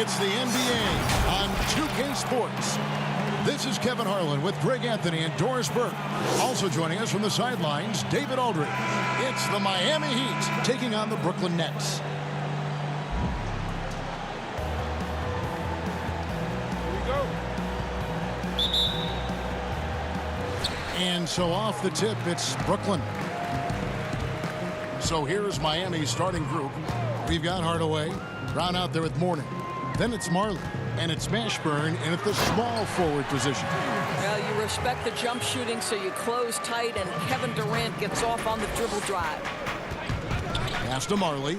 It's the NBA on 2K Sports. This is Kevin Harlan with Greg Anthony and Doris Burke. Also joining us from the sidelines, David Aldridge. It's the Miami Heat taking on the Brooklyn Nets. Here we go. And so off the tip, it's Brooklyn. So here's Miami's starting group. We've got Hardaway, Brown out there with Mourning. Then it's Marley, and it's Mashburn, and at the small forward position. Well, you respect the jump shooting, so you close tight, and Kevin Durant gets off on the dribble drive. Pass to Marley.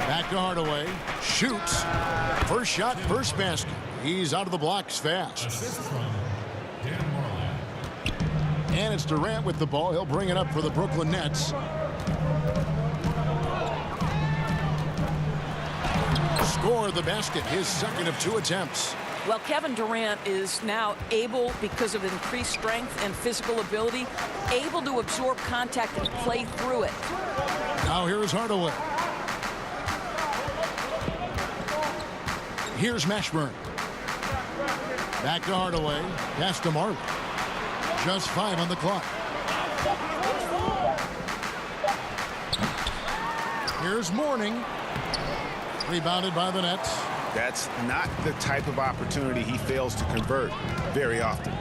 Back to Hardaway. Shoots. First shot, first basket. He's out of the blocks fast. And it's Durant with the ball. He'll bring it up for the Brooklyn Nets. Score the basket, his second of 2 attempts. Well, Kevin Durant is now able, because of increased strength and physical ability, able to absorb contact and play through it. Now here's Hardaway. Here's Mashburn. Back to Hardaway. Pass to Marley. Just 5 on the clock. Here's Mourning. Rebounded by the Nets. That's not the type of opportunity he fails to convert very often.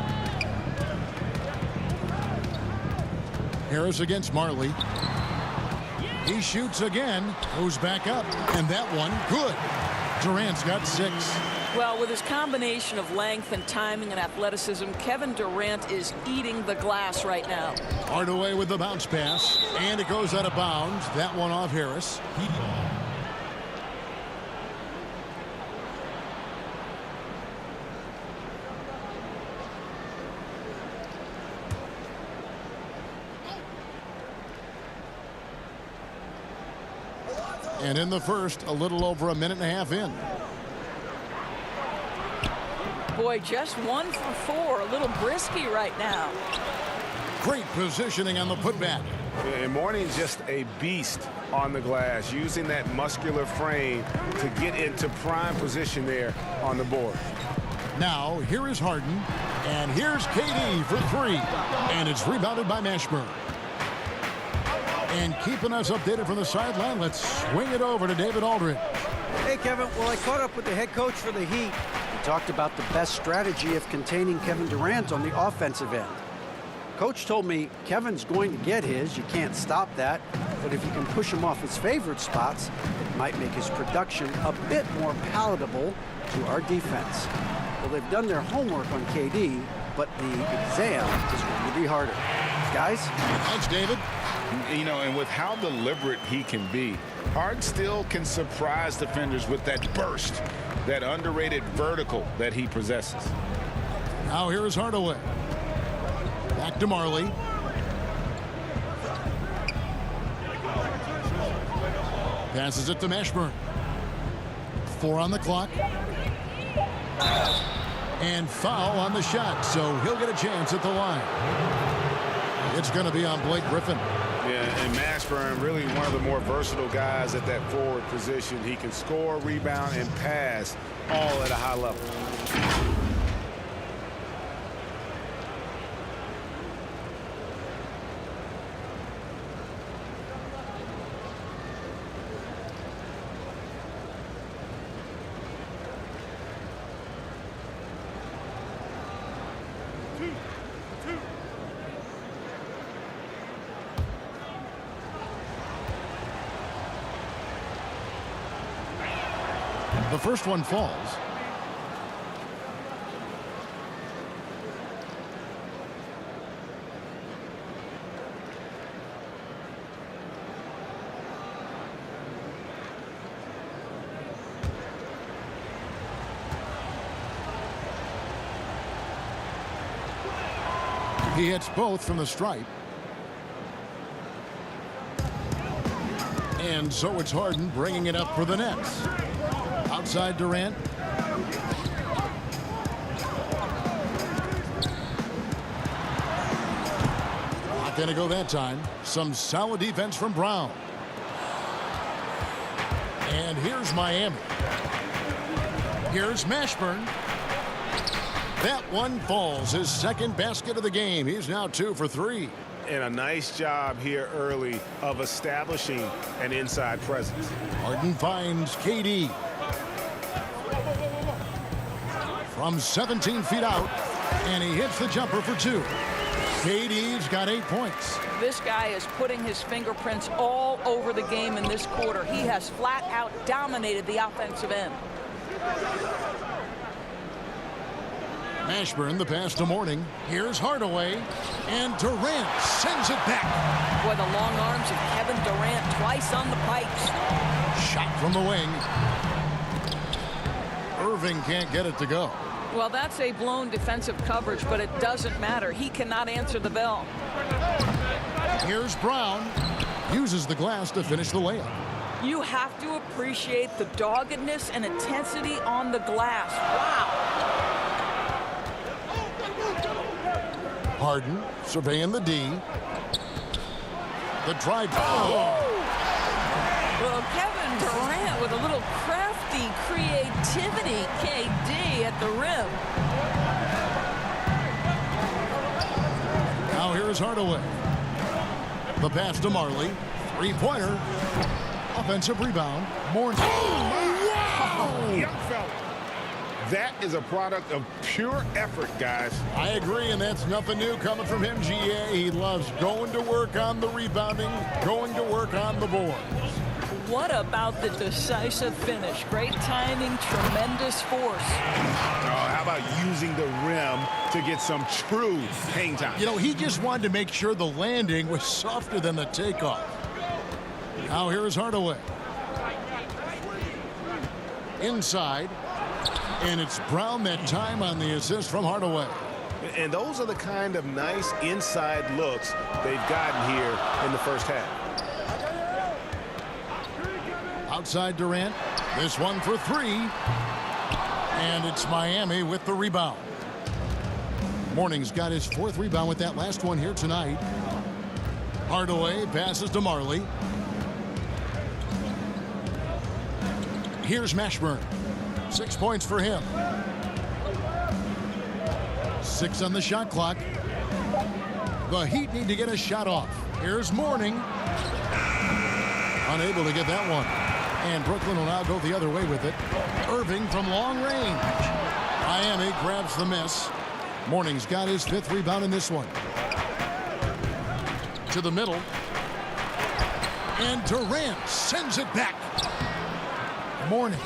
Harris against Marley. He shoots again. Goes back up. And that one, good. Durant's got 6. Well, with his combination of length and timing and athleticism, Kevin Durant is eating the glass right now. Hardaway with the bounce pass. And it goes out of bounds. That one off Harris. And in the first, a little over a minute and a half in. Boy, just 1 for 4. A little brisky right now. Great positioning on the putback. And Mourning's just a beast on the glass, using that muscular frame to get into prime position there on the board. Now, here is Harden. And here's KD for 3. And it's rebounded by Mashburn. And keeping us updated from the sideline, let's swing it over to David Aldridge. Hey, Kevin. Well, I caught up with the head coach for the Heat. He talked about the best strategy of containing Kevin Durant on the offensive end. Coach told me Kevin's going to get his. You can't stop that. But if you can push him off his favorite spots, it might make his production a bit more palatable to our defense. Well, they've done their homework on KD, but the exam is going to be harder. Guys? Thanks, David. You know, and with how deliberate he can be, Harden still can surprise defenders with that burst, that underrated vertical that he possesses. Now here is Hardaway. Back to Marley. Passes it to Mashburn. 4 on the clock. And foul on the shot, so he'll get a chance at the line. It's going to be on Blake Griffin. Yeah, and Mashburn, really one of the more versatile guys at that forward position. He can score, rebound, and pass all at a high level. The first one falls. He hits both from the stripe. And so it's Harden bringing it up for the Nets. Outside Durant. Not going to go that time. Some solid defense from Brown. And here's Miami. Here's Mashburn. That one falls. His second basket of the game. He's now 2 for 3. And a nice job here early of establishing an inside presence. Harden finds KD. From 17 feet out, and he hits the jumper for 2. KD's got 8 points. This guy is putting his fingerprints all over the game in this quarter. He has flat out dominated the offensive end. Mashburn, the pass to Mourning. Here's Hardaway, and Durant sends it back. Boy, the long arms of Kevin Durant twice on the pipes. Shot from the wing. Irving can't get it to go. Well, that's a blown defensive coverage, but it doesn't matter. He cannot answer the bell. Here's Brown. Uses the glass to finish the layup. You have to appreciate the doggedness and intensity on the glass. Wow. Harden surveying the D. The drive. Oh! Well, Kevin Durant with a little crafty creativity. KD at the rim. Now here's Hardaway. The pass to Marley. Three-pointer. Offensive rebound. Mourning. Oh, young fella. That is a product of pure effort, guys. I agree, and that's nothing new coming from him, GA. He loves going to work on the rebounding, going to work on the boards. What about the decisive finish? Great timing, tremendous force. How about using the rim to get some true hang time? You know, he just wanted to make sure the landing was softer than the takeoff. Now here's Hardaway. Inside. And it's Brown that time on the assist from Hardaway. And those are the kind of nice inside looks they've gotten here in the first half. Outside Durant. This one for 3. And it's Miami with the rebound. Mourning's got his 4th rebound with that last one here tonight. Hardaway passes to Marley. Here's Mashburn. 6 points for him. 6 on the shot clock. The Heat need to get a shot off. Here's Mourning. Unable to get that one. And Brooklyn will now go the other way with it. Irving from long range. Miami grabs the miss. Mourning's got his 5th rebound in this one. To the middle. And Durant sends it back. Mourning.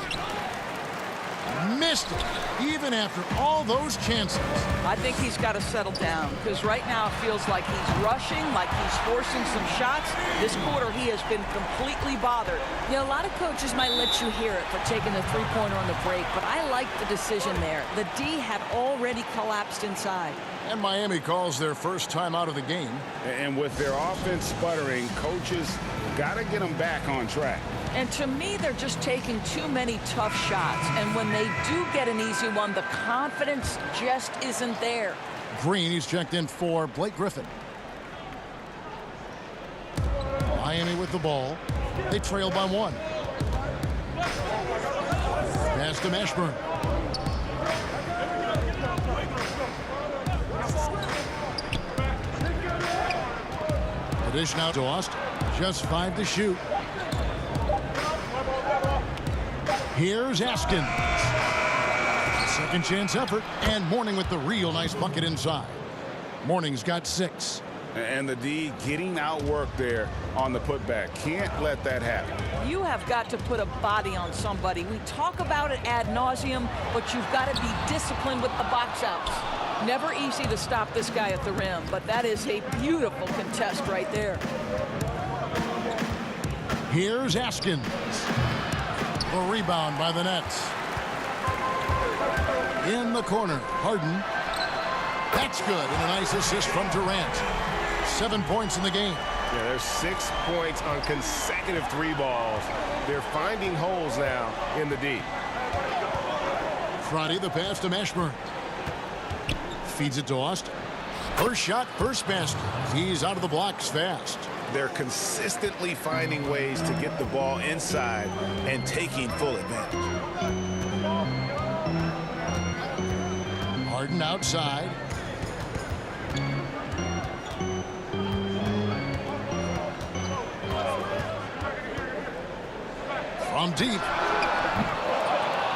Missed it, even after all those chances. I think he's got to settle down because right now it feels like he's rushing, like he's forcing some shots. This quarter, he has been completely bothered. You know, a lot of coaches might let you hear it for taking the three-pointer on the break, but I like the decision there. The D had already collapsed inside. And Miami calls their first time out of the game. And with their offense sputtering, coaches got to get them back on track. And to me, they're just taking too many tough shots. And when they do get an easy one, the confidence just isn't there. Green, he's checked in for Blake Griffin. Miami with the ball. They trail by 1. Pass to Mashburn. The dish now to Austin. Just 5 to shoot. Here's Askins. Second chance effort, and Mourning with the real nice bucket inside. Mourning's got 6. And the D getting outworked there on the putback. Can't let that happen. You have got to put a body on somebody. We talk about it ad nauseum, but you've got to be disciplined with the box outs. Never easy to stop this guy at the rim, but that is a beautiful contest right there. Here's Askins. A rebound by the Nets. In the corner, Harden. That's good, and a nice assist from Durant. 7 points in the game. Yeah, there's 6 points on consecutive 3 balls. They're finding holes now in the D. Friday, the pass to Mashburn. Feeds it to Austin. First shot, first basket. He's out of the blocks fast. They're consistently finding ways to get the ball inside and taking full advantage. Harden outside. From deep.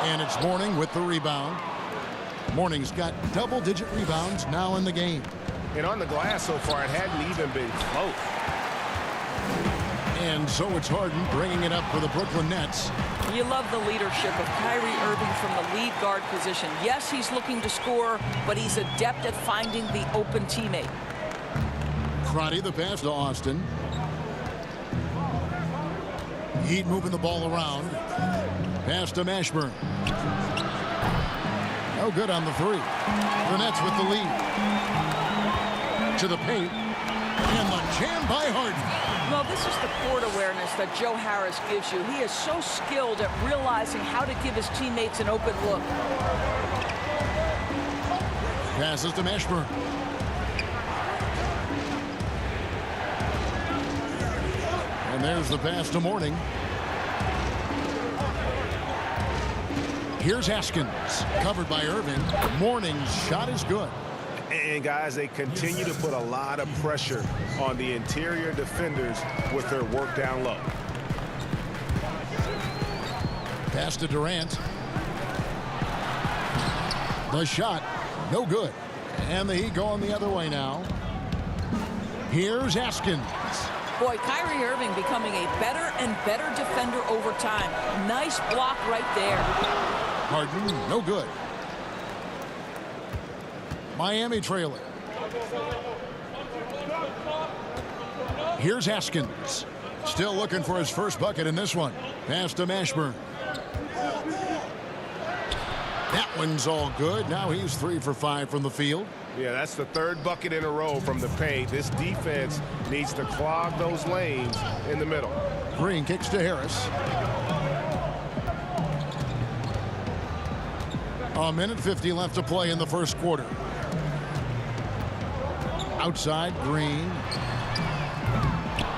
And it's Mourning with the rebound. Mourning's got double-digit rebounds now in the game. And on the glass so far, it hadn't even been close. And so it's Harden bringing it up for the Brooklyn Nets. You love the leadership of Kyrie Irving from the lead guard position. Yes, he's looking to score, but he's adept at finding the open teammate. Crotty the pass to Austin. Heat moving the ball around. Pass to Mashburn. No good on the three. The Nets with the lead. To the paint. And the jam by Harden. Well, this is the court awareness that Joe Harris gives you. He is so skilled at realizing how to give his teammates an open look. Passes to Mashburn. And there's the pass to Mourning. Here's Haskins, covered by Irving. Mourning's shot is good. And guys, they continue to put a lot of pressure on the interior defenders with their work down low. Pass to Durant. The shot, no good. And the Heat going the other way now. Here's Haskins. Boy, Kyrie Irving becoming a better and better defender over time. Nice block right there. Harden, no good. Miami trailing. Here's Haskins. Still looking for his first bucket in this one. Pass to Mashburn. That one's all good. Now he's 3 for 5 from the field. Yeah, that's the third bucket in a row from the paint. This defense needs to clog those lanes in the middle. Green kicks to Harris. A minute 50 left to play in the first quarter. Outside, Green.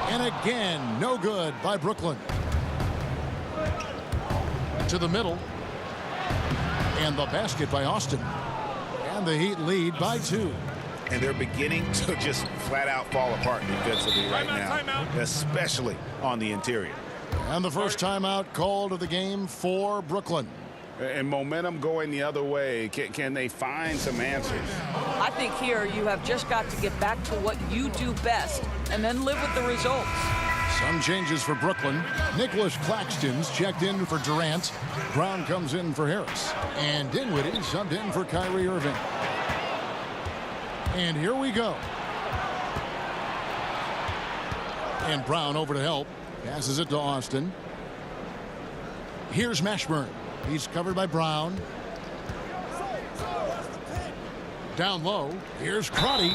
And again, no good by Brooklyn. To the middle. And the basket by Austin. And the Heat lead by 2. And they're beginning to just flat out fall apart defensively right now, especially on the interior. And the first timeout called of the game for Brooklyn. And momentum going the other way. Can they find some answers? I think here you have just got to get back to what you do best and then live with the results. Some changes for Brooklyn. Nicholas Claxton's checked in for Durant. Brown comes in for Harris. And Dinwiddie subbed in for Kyrie Irving. And here we go. And Brown over to help. Passes it to Austin. Here's Mashburn. He's covered by Brown. Down low. Here's Crotty.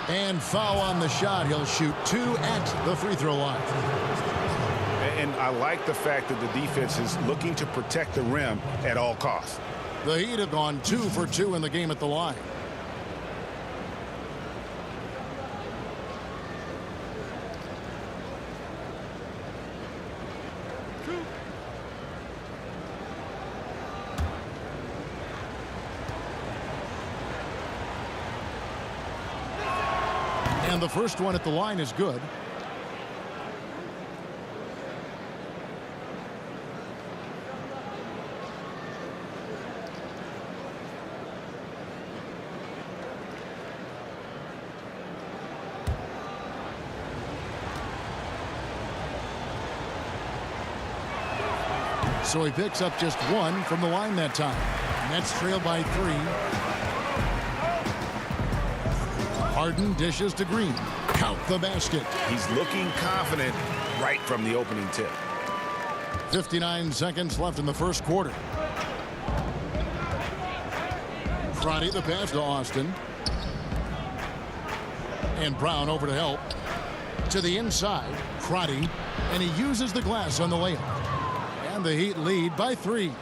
And foul on the shot. He'll shoot 2 at the free throw line. And I like the fact that the defense is looking to protect the rim at all costs. The Heat have gone 2 for 2 in the game at the line. And the first one at the line is good. So he picks up just 1 from the line that time. Nets trail by 3. Harden dishes to Green. Count the basket. He's looking confident right from the opening tip. 59 seconds left in the first quarter. Crotty the pass to Austin. And Brown over to help. To the inside, Crotty. And he uses the glass on the layup. And the Heat lead by 3.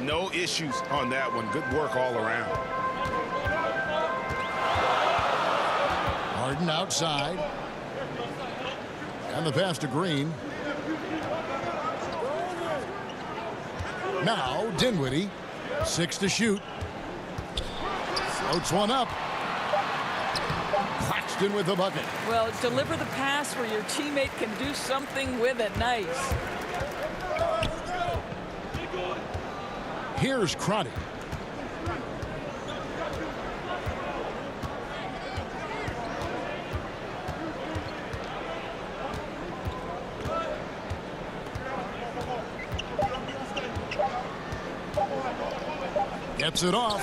No issues on that one. Good work all around. Harden outside. And the pass to Green. Now Dinwiddie. 6 to shoot. Floats one up. Claxton with the bucket. Well, deliver the pass where your teammate can do something with it. Nice. Here's Crotty. Gets it off,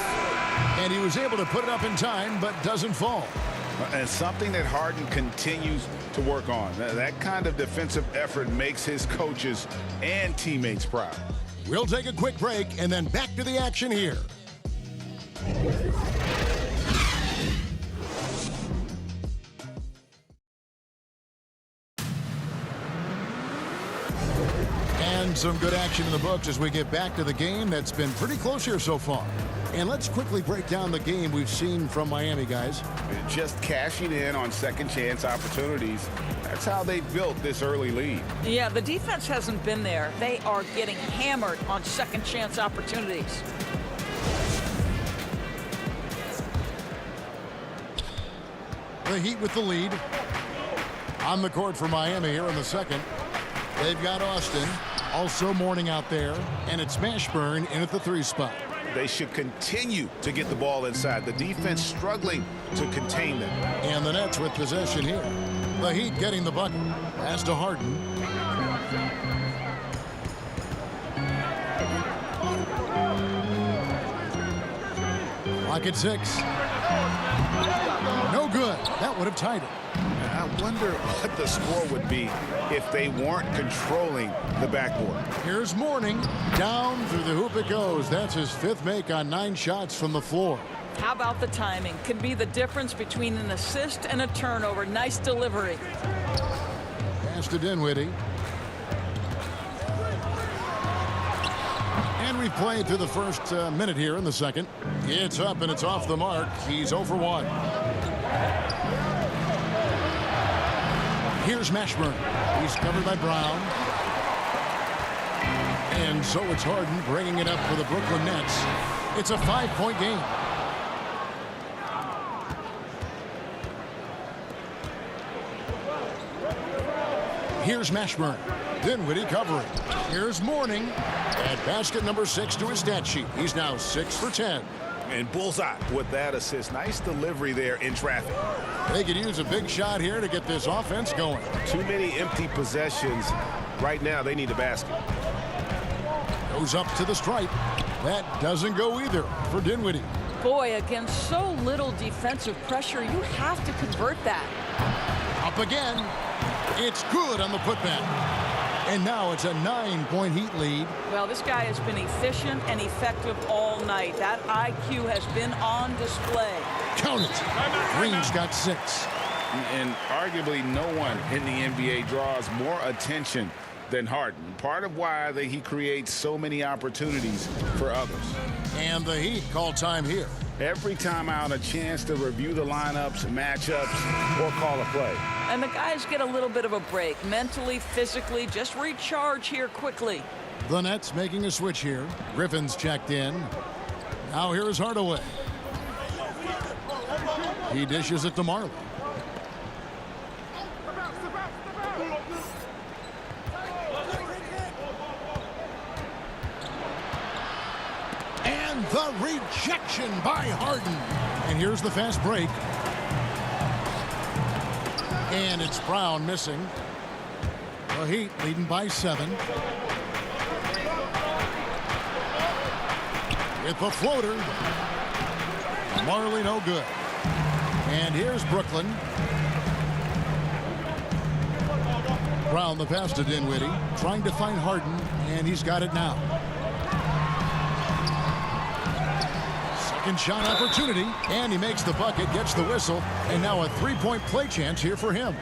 and he was able to put it up in time, but doesn't fall. And something that Harden continues to work on. That kind of defensive effort makes his coaches and teammates proud. We'll take a quick break and then back to the action here. And some good action in the books as we get back to the game that's been pretty close here so far. And let's quickly break down the game we've seen from Miami, guys. Just cashing in on second chance opportunities. That's how they built this early lead. Yeah, the defense hasn't been there. They are getting hammered on second chance opportunities. The Heat with the lead. On the court for Miami here in the second. They've got Austin. Also Mourning out there. And it's Mashburn in at the 3 spot. They should continue to get the ball inside. The defense struggling to contain them. And the Nets with possession here. The Heat getting the bucket. Pass to Harden. Clock at 6. No good. That would have tied it. I wonder what the score would be if they weren't controlling the backboard. Here's Mourning. Down through the hoop it goes. That's his 5th make on 9 shots from the floor. How about the timing? Can be the difference between an assist and a turnover. Nice delivery. Pass to Dinwiddie. And we've played through the first minute here in the second. It's up and it's off the mark. He's 0 for 1. Here's Mashburn. He's covered by Brown. And so it's Harden bringing it up for the Brooklyn Nets. It's a 5-point game. Here's Mashburn. Dinwiddie covering. Here's Mourning. At basket number 6 to his stat sheet. He's now 6 for 10. And bullseye with that assist. Nice delivery there in traffic. They could use a big shot here to get this offense going. Too many empty possessions. Right now, they need a basket. Goes up to the stripe. That doesn't go either for Dinwiddie. Boy, against so little defensive pressure, you have to convert that. Up again. It's good on the putback. And now it's a 9-point Heat lead. Well, this guy has been efficient and effective all night. That IQ has been on display. Count it. Green's got 6. And arguably no one in the NBA draws more attention than Harden. Part of why he creates so many opportunities for others. And the Heat call time here. Every time out, a chance to review the lineups, matchups, or call a play. And the guys get a little bit of a break. Mentally, physically, just recharge here quickly. The Nets making a switch here. Griffin's checked in. Now here's Hardaway. He dishes it to Marley. And the rejection by Harden. And here's the fast break. And it's Brown missing. The Heat leading by 7. With the floater. Marley no good. And here's Brooklyn. Brown the pass to Dinwiddie. Trying to find Harden. And he's got it now. Second shot opportunity. And he makes the bucket. Gets the whistle. And now a 3-point play chance here for him.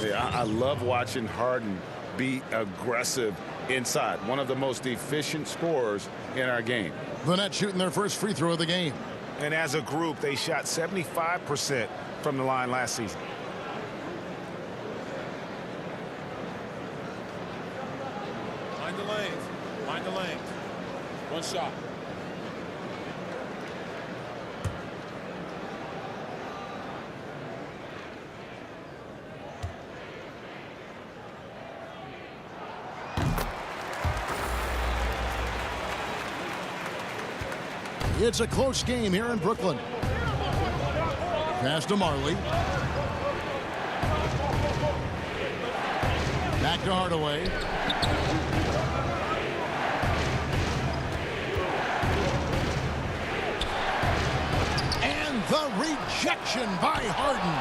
Yeah, I love watching Harden be aggressive inside. One of the most efficient scorers in our game. The Nets shooting their first free throw of the game. And as a group, they shot 75% from the line last season. lanes. Mind the lanes. One shot. It's a close game here in Brooklyn. Pass to Marley. Back to Hardaway. And the rejection by Harden.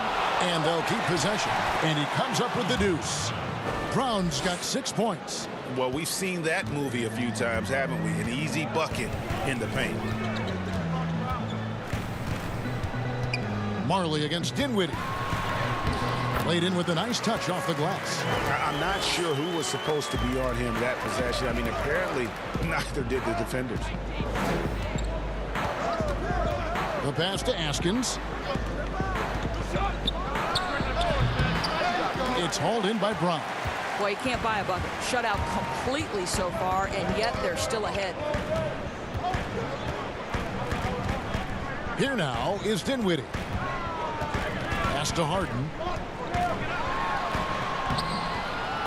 And they'll keep possession. And he comes up with the deuce. Brown's got 6 points. Well, we've seen that movie a few times, haven't we? An easy bucket in the paint. Marley against Dinwiddie. Played in with a nice touch off the glass. I'm not sure who was supposed to be on him that possession. I mean, apparently neither did the defenders. The pass to Askins. It's hauled in by Brown. Boy, you can't buy a bucket. Shut out completely so far, and yet they're still ahead. Here now is Dinwiddie. Pass to Harden.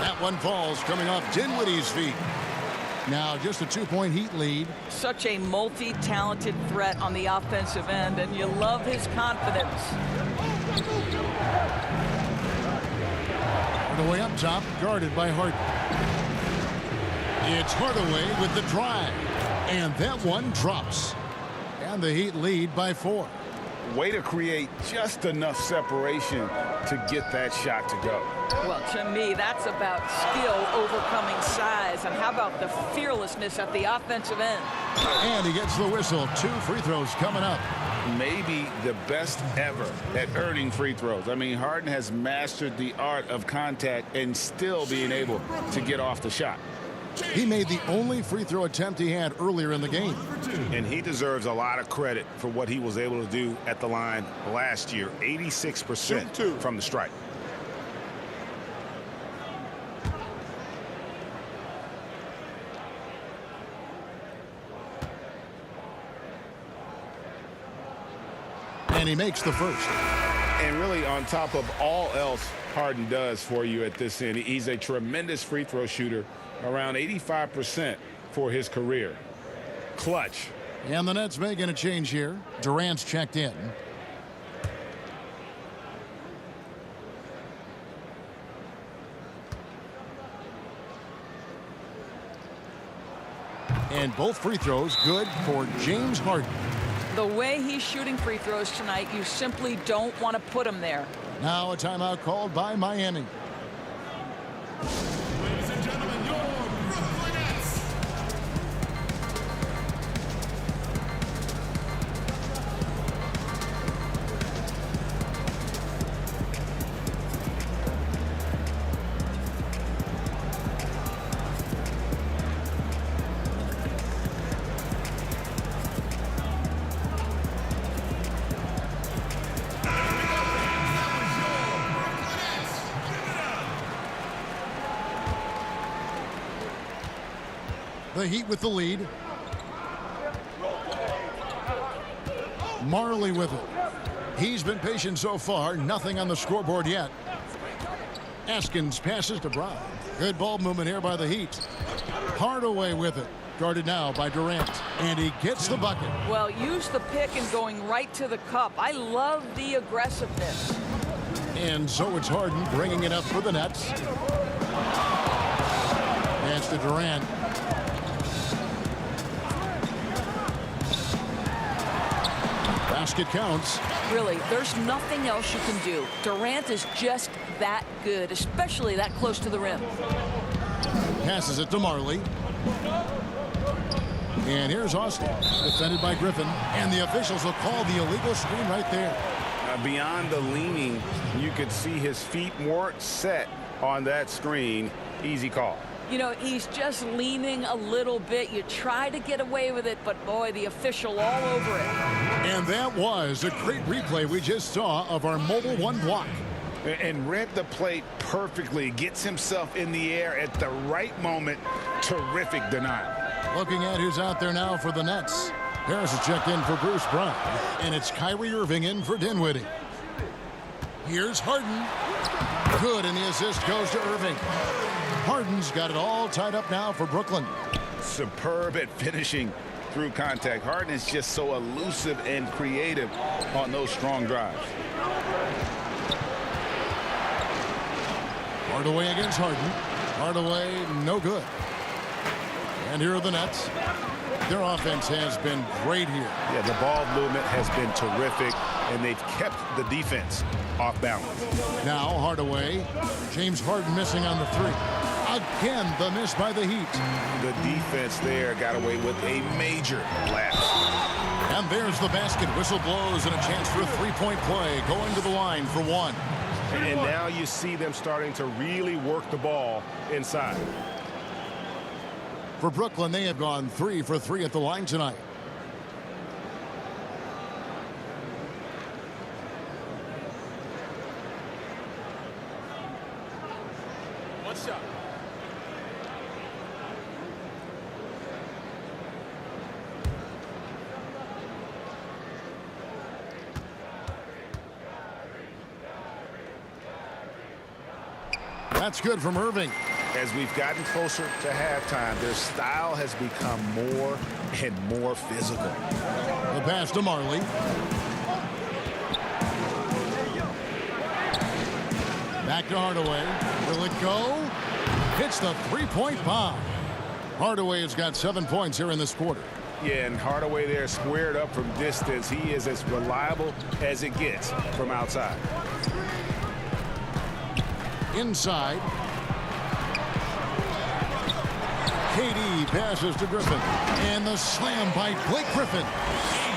That one falls coming off Dinwiddie's feet. Now just a 2-point Heat lead. Such a multi-talented threat on the offensive end, and you love his confidence. Hardaway up top, guarded by Harden. It's Hardaway with the drive. And that one drops. And the Heat lead by 4. Way to create just enough separation to get that shot to go. Well, to me, that's about skill overcoming size. And how about the fearlessness at the offensive end? And he gets the whistle. 2 free throws coming up. Maybe the best ever at earning free throws. I mean, Harden has mastered the art of contact and still being able to get off the shot. He made the only free throw attempt he had earlier in the game. And he deserves a lot of credit for what he was able to do at the line last year. 86% from the stripe. And he makes the first. And really, on top of all else Harden does for you at this end, he's a tremendous free throw shooter, around 85% for his career. Clutch. And the Nets making a change here. Durant's checked in. And both free throws good for James Harden. The way he's shooting free throws tonight, you simply don't want to put him there. Now a timeout called by Miami. Ladies and gentlemen, your Brooklyn Nets. The Heat with the lead. Marley with it. He's been patient so far. Nothing on the scoreboard yet. Askins passes to Brown. Good ball movement here by the Heat. Hardaway with it. Guarded now by Durant. And he gets the bucket. Well, use the pick and going right to the cup. I love the aggressiveness. And so it's Harden bringing it up for the Nets. Pass to Durant. Basket counts. Really, there's nothing else you can do. Durant is just that good, especially that close to the rim. Passes it to Marley. And here's Austin, defended by Griffin. And the officials will call the illegal screen right there. Beyond the leaning, you could see his feet weren't set on that screen. Easy call. You know, he's just leaning a little bit. You try to get away with it, but boy, the official all over it. And that was a great replay we just saw of our Mobile One block. And read the plate perfectly. Gets himself in the air at the right moment Terrific denial. Looking at who's out there now for the Nets. Harris is checked in for Bruce Brown. And it's Kyrie Irving in for Dinwiddie. Here's Harden. Good, and the assist goes to Irving. Harden's got it all tied up now for Brooklyn. Superb at finishing through contact. Harden is just so elusive and creative on those strong drives. Hardaway against Harden. Hardaway, no good. And here are the Nets. Their offense has been great here. Yeah, the ball movement has been terrific, and they've kept the defense off balance. Now Hardaway. James Harden missing on the three. Again, the miss by the Heat. The defense there got away with a major lapse. And there's the basket. Whistle blows and a chance for a three-point play. Going to the line for one. And now you see them starting to really work the ball inside. For Brooklyn, they have gone 3 for 3 at the line tonight. One shot. That's good from Irving. As we've gotten closer to halftime, their style has become more and more physical. The pass to Marley. Back to Hardaway. Will it go? Hits the three-point bomb. Hardaway has got 7 points here in this quarter. Yeah, and Hardaway there squared up from distance. He is as reliable as it gets from outside. Inside. KD passes to Griffin. And the slam by Blake Griffin.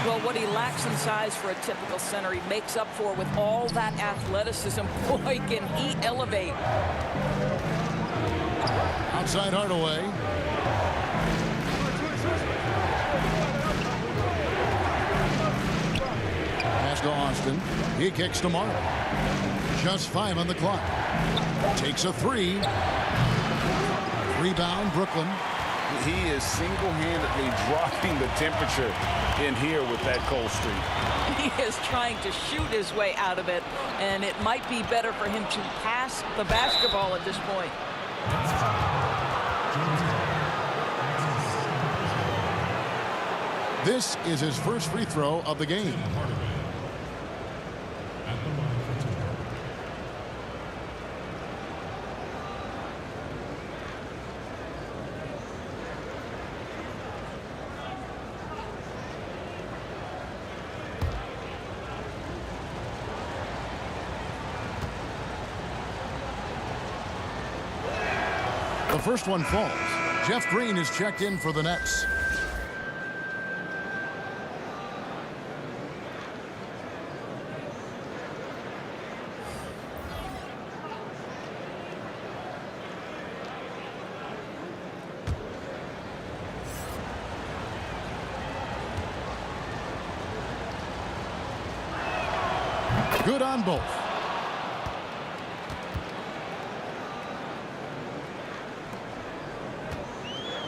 Well, what he lacks in size for a typical center, he makes up for with all that athleticism. Boy, can he elevate. Outside Hardaway. Pass to Austin. He kicks to Mark. Just 5 on the clock. Takes a 3. Rebound, Brooklyn. He is single-handedly dropping the temperature in here with that cold streak. He is trying to shoot his way out of it, and it might be better for him to pass the basketball at this point. This is his first free throw of the game. The first one falls. Jeff Green is checked in for the Nets. Good on both.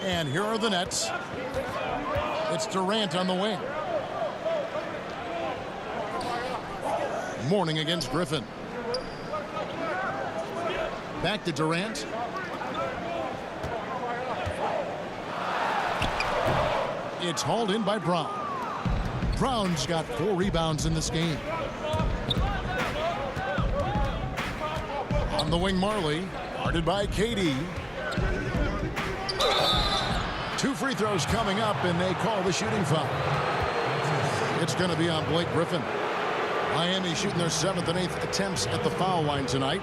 And here are the Nets. It's Durant on the wing. Mourning against Griffin. Back to Durant. It's hauled in by Brown. Brown's got 4 rebounds in this game. On the wing, Marley. Guarded by KD. 2 free throws coming up, and they call the shooting foul. It's going to be on Blake Griffin. Miami shooting their 7th and 8th attempts at the foul line tonight.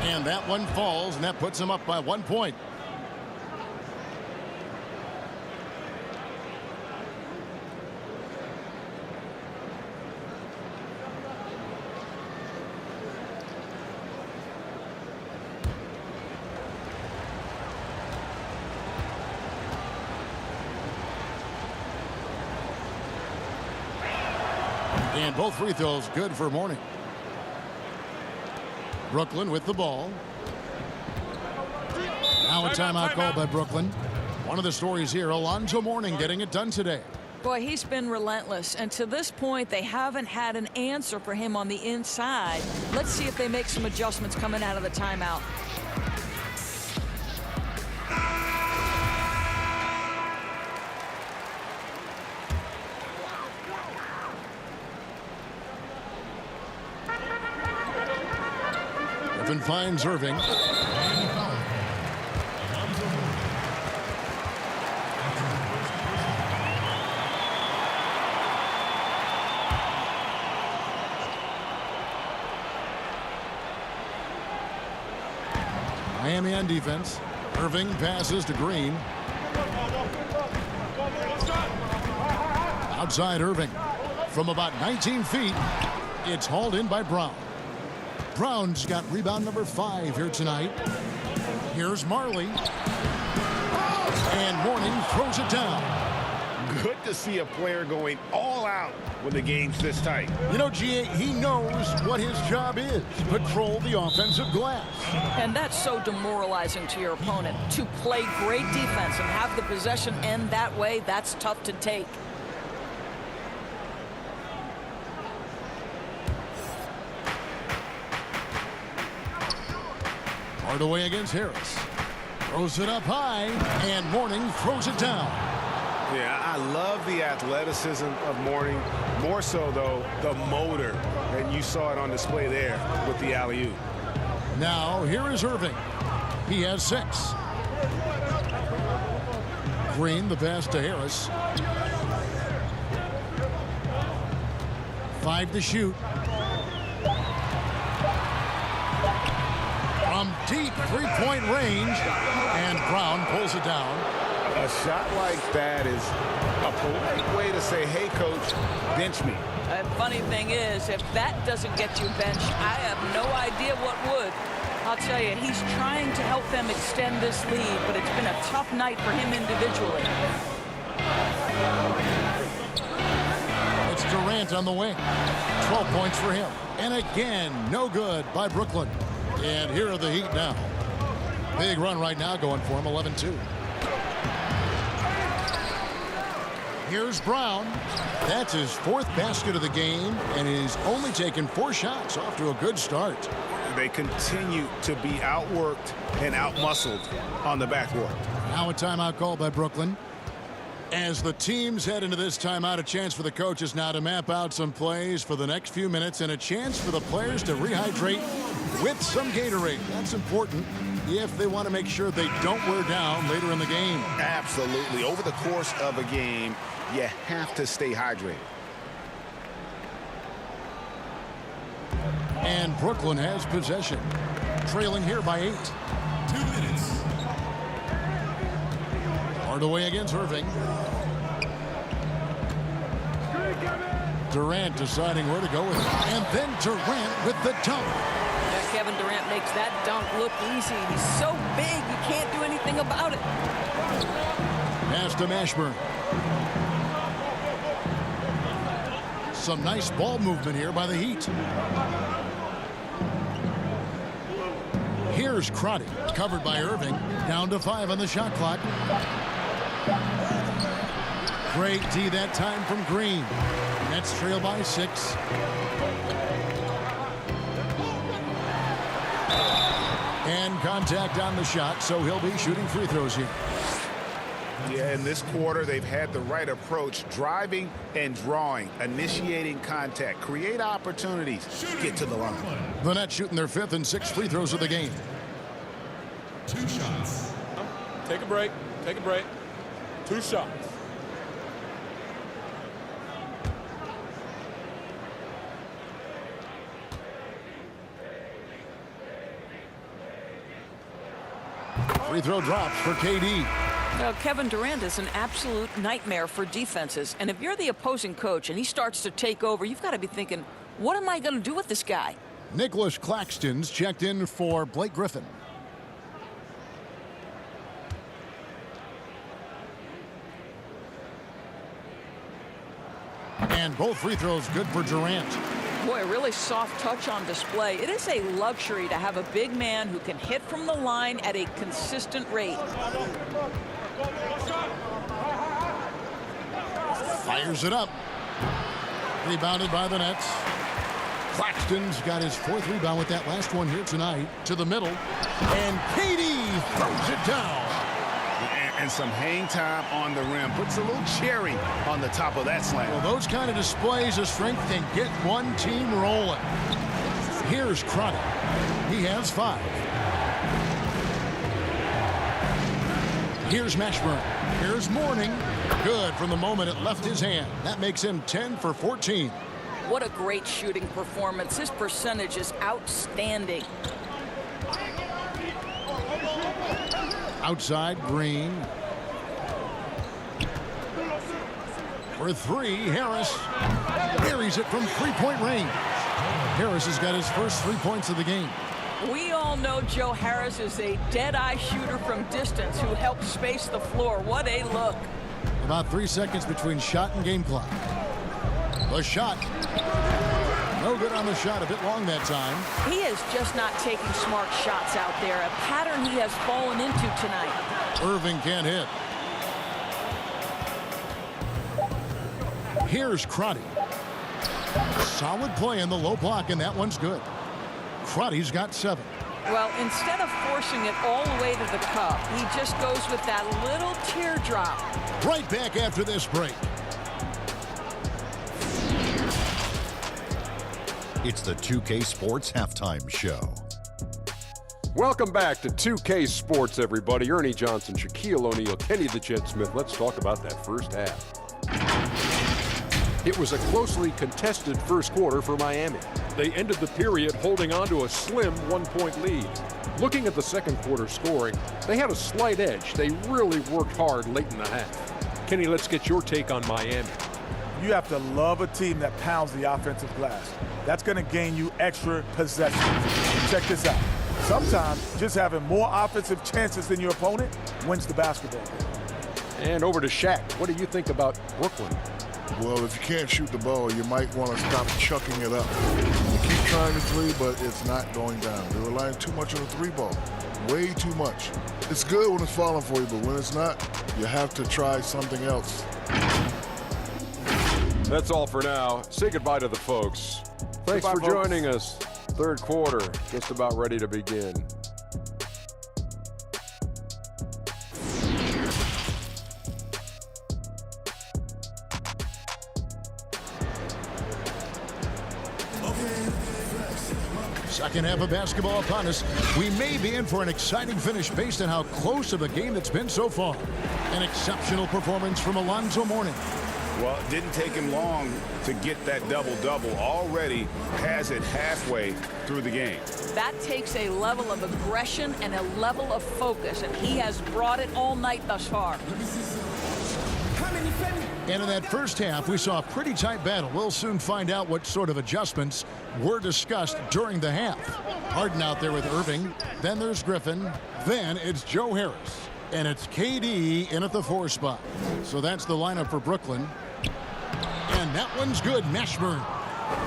And that one falls, and that puts him up by 1 point. And both free throws good for Mourning. Brooklyn with the ball. Now a timeout called by Brooklyn. One of the stories here, Alonzo Mourning getting it done today. Boy, he's been relentless, and to this point, they haven't had an answer for him on the inside. Let's see if they make some adjustments coming out of the timeout. Griffin finds Irving. Miami on defense. Irving passes to Green. Outside Irving. From about 19 feet, it's hauled in by Brown. Brown's got rebound number 5 here tonight. Here's Marley. And Mourning throws it down. Good to see a player going all out when the game's this tight. You know, GA, he knows what his job is. Patrol the offensive glass. And that's so demoralizing to your opponent. To play great defense and have the possession end that way, that's tough to take. Hardaway against Harris. Throws it up high, and Mourning throws it down. Yeah, I love the athleticism of Mourning. More so, though, the motor. And you saw it on display there with the alley-oop. Now, here is Irving. He has 6. Green, the pass to Harris. 5 to shoot. From deep three-point range, and Brown pulls it down. A shot like that is a polite way to say, hey, coach, bench me. Funny thing is, if that doesn't get you benched, I have no idea what would. I'll tell you, he's trying to help them extend this lead, but it's been a tough night for him individually. It's Durant on the wing. 12 points for him. And again, no good by Brooklyn. And here are the Heat now. Big run right now going for him, 11-2. Here's Brown. That's his 4th basket of the game, and he's only taken 4 shots. Off to a good start. They continue to be outworked and outmuscled on the backboard. Now a timeout called by Brooklyn. As the teams head into this timeout, a chance for the coaches now to map out some plays for the next few minutes and a chance for the players to rehydrate with some Gatorade. That's important if they want to make sure they don't wear down later in the game. Absolutely. Over the course of a game, you have to stay hydrated. And Brooklyn has possession. Trailing here by 8. 2 minutes. Hardaway against Irving. Durant deciding where to go with it. And then Durant with the dunk. Yeah, Kevin Durant makes that dunk look easy. He's so big, you can't do anything about it. Pass to Mashburn. Some nice ball movement here by the Heat. Here's Crotty, covered by Irving. Down to 5 on the shot clock. Great D that time from Green. Nets trail by 6. And contact on the shot, so he'll be shooting free throws here. Yeah, in this quarter, they've had the right approach, driving and drawing, initiating contact, create opportunities, get to the line. The Nets shooting their 5th and 6th free throws of the game. 2 shots. Take a break. Take a break. 2 shots. Free throw drops for KD. Now, Kevin Durant is an absolute nightmare for defenses. And if you're the opposing coach and he starts to take over, you've got to be thinking, what am I going to do with this guy? Nicholas Claxton's checked in for Blake Griffin. And both free throws good for Durant. Boy, a really soft touch on display. It is a luxury to have a big man who can hit from the line at a consistent rate. Fires it up. Rebounded by the Nets. Claxton's got his 4th rebound with that last one here tonight. To the middle. And KD throws it down. And some hang time on the rim. Puts a little cherry on the top of that slam. Well, those kind of displays of strength can get one team rolling. Here's Crotty. He has 5. Here's Mashburn. Here's Mourning. Good from the moment it left his hand. That makes him 10 for 14. What a great shooting performance. His percentage is outstanding. Outside, Green. For 3, Harris. Buries it from 3-point range. Harris has got his first 3 points of the game. We all know Joe Harris is a dead-eye shooter from distance who helps space the floor. What a look. About 3 seconds between shot and game clock. The shot. No good on the shot. A bit long that time. He is just not taking smart shots out there. A pattern he has fallen into tonight. Irving can't hit. Here's Crotty. Solid play in the low block, and that one's good. Crotty's got 7. Well, instead of forcing it all the way to the cup, he just goes with that little teardrop. Right back after this break. It's the 2K Sports Halftime Show. Welcome back to 2K Sports, everybody. Ernie Johnson, Shaquille O'Neal, Kenny the Jet Smith. Let's talk about that first half. It was a closely contested first quarter for Miami. They ended the period holding on to a slim 1-point lead. Looking at the second quarter scoring, they had a slight edge. They really worked hard late in the half. Kenny, let's get your take on Miami. You have to love a team that pounds the offensive glass. That's going to gain you extra possessions. Check this out. Sometimes just having more offensive chances than your opponent wins the basketball game. And over to Shaq. What do you think about Brooklyn? Well, if you can't shoot the ball, you might want to stop chucking it up. You keep trying the 3, but it's not going down. They're relying too much on the 3 ball. Way too much. It's good when it's falling for you, but when it's not, you have to try something else. That's all for now. Say goodbye to the folks. Thanks for joining us. Third quarter, just about ready to begin. Second half of basketball upon us. We may be in for an exciting finish based on how close of a game it's been so far. An exceptional performance from Alonzo Mourning. Well, it didn't take him long to get that double-double. Already has it halfway through the game. That takes a level of aggression and a level of focus, and he has brought it all night thus far. And in that first half, we saw a pretty tight battle. We'll soon find out what sort of adjustments were discussed during the half. Harden out there with Irving. Then there's Griffin. Then it's Joe Harris. And it's KD in at the 4 spot. So that's the lineup for Brooklyn. And that one's good. Mashburn.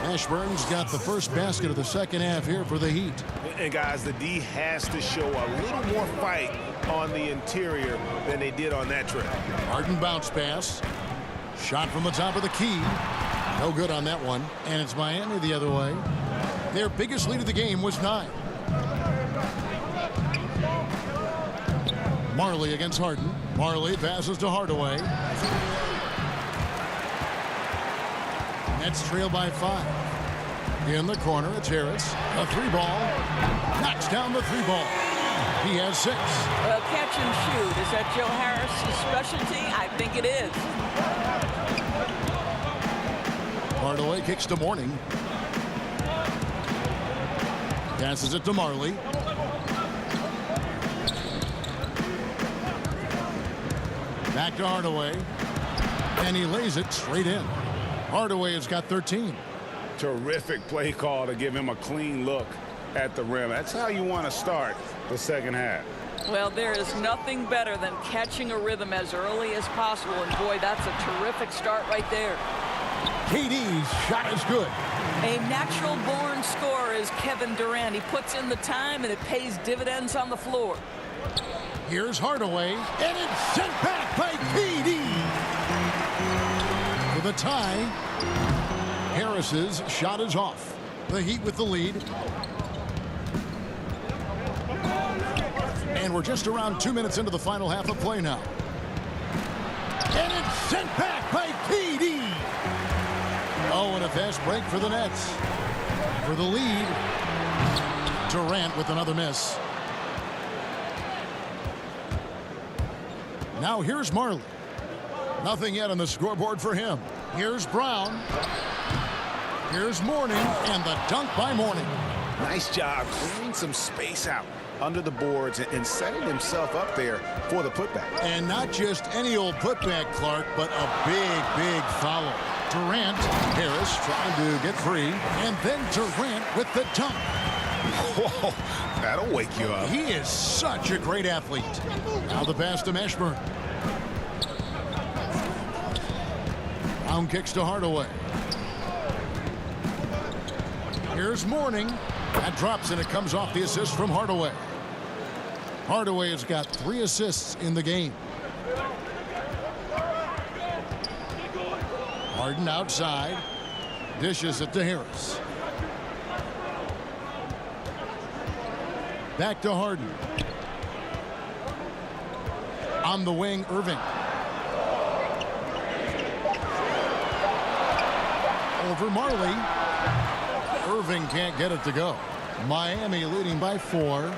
Mashburn's got the first basket of the second half here for the Heat. And guys, the D has to show a little more fight on the interior than they did on that trip. Harden bounce pass. Shot from the top of the key. No good on that one. And it's Miami the other way. Their biggest lead of the game was 9. Marley against Harden. Marley passes to Hardaway. Nets trail by 5. In the corner, it's Harris. A 3-ball. Knocks down the 3-ball. He has 6. Well, catch and shoot. Is that Joe Harris' specialty? I think it is. Hardaway kicks to Mourning. Passes it to Marley. Back to Hardaway. And he lays it straight in. Hardaway has got 13. Terrific play call to give him a clean look at the rim. That's how you want to start the second half. Well, there is nothing better than catching a rhythm as early as possible. And boy, that's a terrific start right there. KD's shot is good. A natural-born scorer is Kevin Durant. He puts in the time, and it pays dividends on the floor. Here's Hardaway, and it's sent back by KD. For the tie, Harris's shot is off. The Heat with the lead. And we're just around 2 minutes into the final half of play now. And it's sent back by KD. Oh, and a fast break for the Nets. For the lead, Durant with another miss. Now here's Marley. Nothing yet on the scoreboard for him. Here's Brown. Here's Mourning, and the dunk by Mourning. Nice job clearing some space out under the boards and setting himself up there for the putback. And not just any old putback, Clark, but a big follow. Durant, Harris trying to get free, and then Durant with the dunk. Whoa, that'll wake you up. He is such a great athlete. Now the pass to Mashburn. Brown kicks to Hardaway. Here's Mourning. That drops, and it comes off the assist from Hardaway. Hardaway has got 3 assists in the game. Harden outside. Dishes it to Harris. Back to Harden. On the wing, Irving. Over Marley. Irving can't get it to go. Miami leading by 4.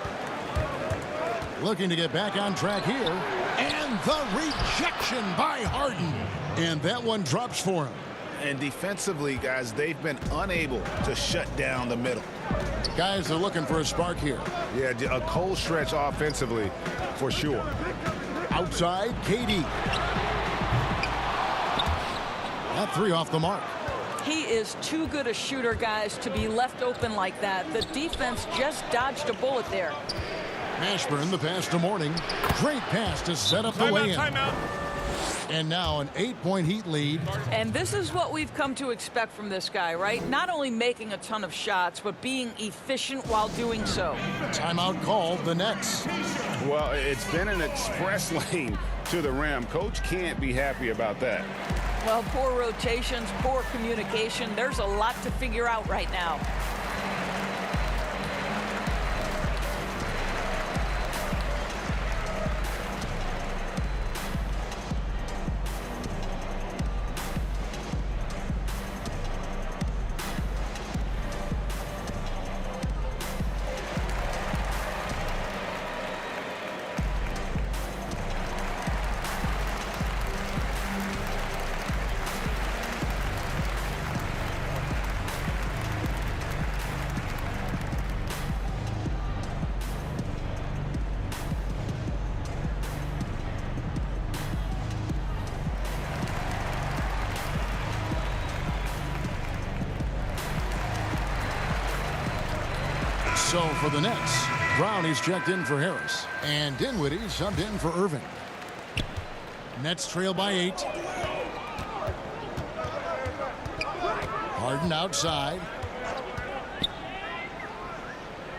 Looking to get back on track here. And the rejection by Harden. And that one drops for him. And defensively, guys, they've been unable to shut down the middle. Guys are looking for a spark here. Yeah, a cold stretch offensively for sure. Outside, KD. That 3 off the mark. He is too good a shooter, guys, to be left open like that. The defense just dodged a bullet there. Mashburn, the pass to Mourning. Great pass to set up the way in. Timeout. And now an 8-point Heat lead. And this is what we've come to expect from this guy, right? Not only making a ton of shots, but being efficient while doing so. Timeout called, the Nets. Well, it's been an express lane to the rim. Coach can't be happy about that. Well, poor rotations, poor communication. There's a lot to figure out right now. So for the Nets, Brown is checked in for Harris. And Dinwiddie subbed in for Irving. Nets trail by 8. Harden outside.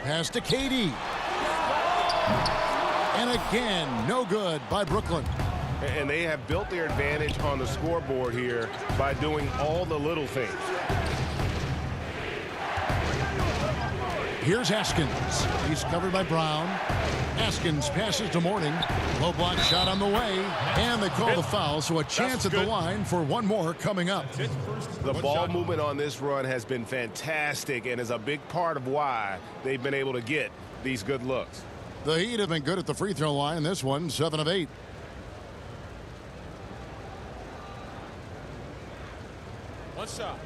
Pass to KD. And again, no good by Brooklyn. And they have built their advantage on the scoreboard here by doing all the little things. Here's Haskins. He's covered by Brown. Haskins passes to Mourning. Low block shot on the way. And they call the foul, so a chance at the line for one more coming up. The ball movement on this run has been fantastic and is a big part of why they've been able to get these good looks. The Heat have been good at the free throw line. This one, 7 of 8. One shot.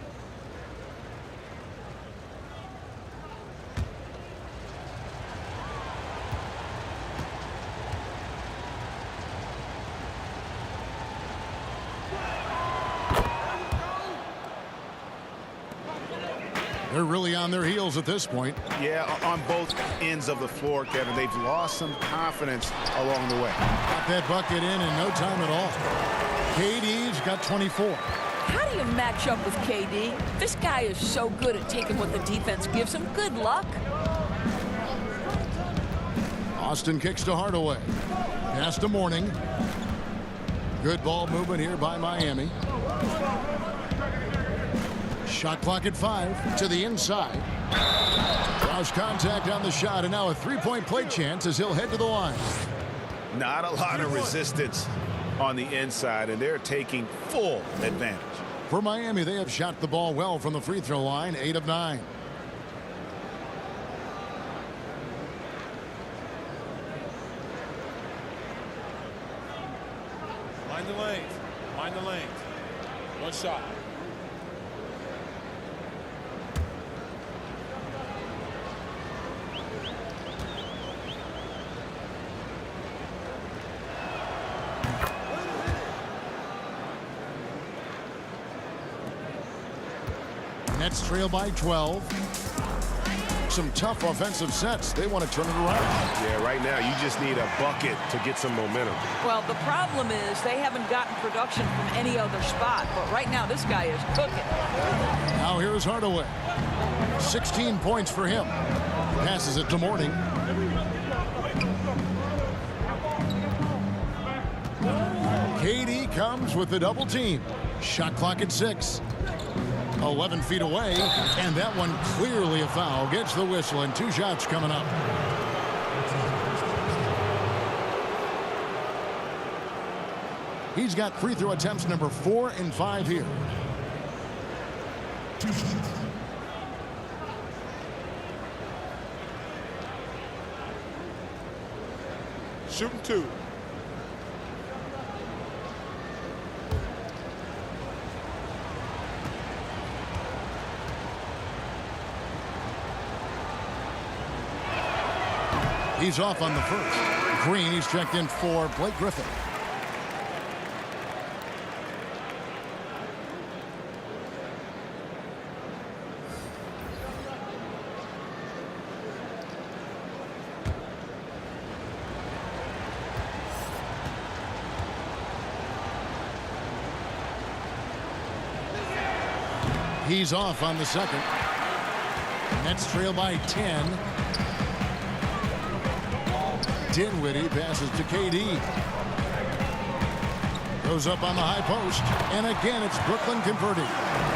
They're really on their heels at this point. Yeah, on both ends of the floor, Kevin. They've lost some confidence along the way. Got that bucket in no time at all. KD's got 24. How do you match up with KD? This guy is so good at taking what the defense gives him. Good luck. Austin kicks to Hardaway. Pass to Mourning. Good ball movement here by Miami. Shot clock at 5 to the inside. Draws contact on the shot, and now a three-point play chance as he'll head to the line. Not a lot of resistance on the inside, and they're taking full advantage. For Miami, they have shot the ball well from the free throw line, 8 of 9. Mind the lanes. Mind the lanes. One shot. Nets trail by 12. Some tough offensive sets. They want to turn it around. Yeah, right now you just need a bucket to get some momentum. Well, the problem is they haven't gotten production from any other spot, but right now this guy is cooking. Now here's Hardaway. 16 points for him. Passes it to Mourning. KD comes with the double team. Shot clock at 6. 11 feet away, and that one clearly a foul. Gets the whistle, and 2 shots coming up. He's got free throw attempts number 4 and 5 here. 2 shots. Shooting 2. He's off on the first. Green, he's checked in for Blake Griffin. He's off on the second. Nets trail by 10. Dinwiddie passes to KD. Goes up on the high post. And again, it's Brooklyn converting.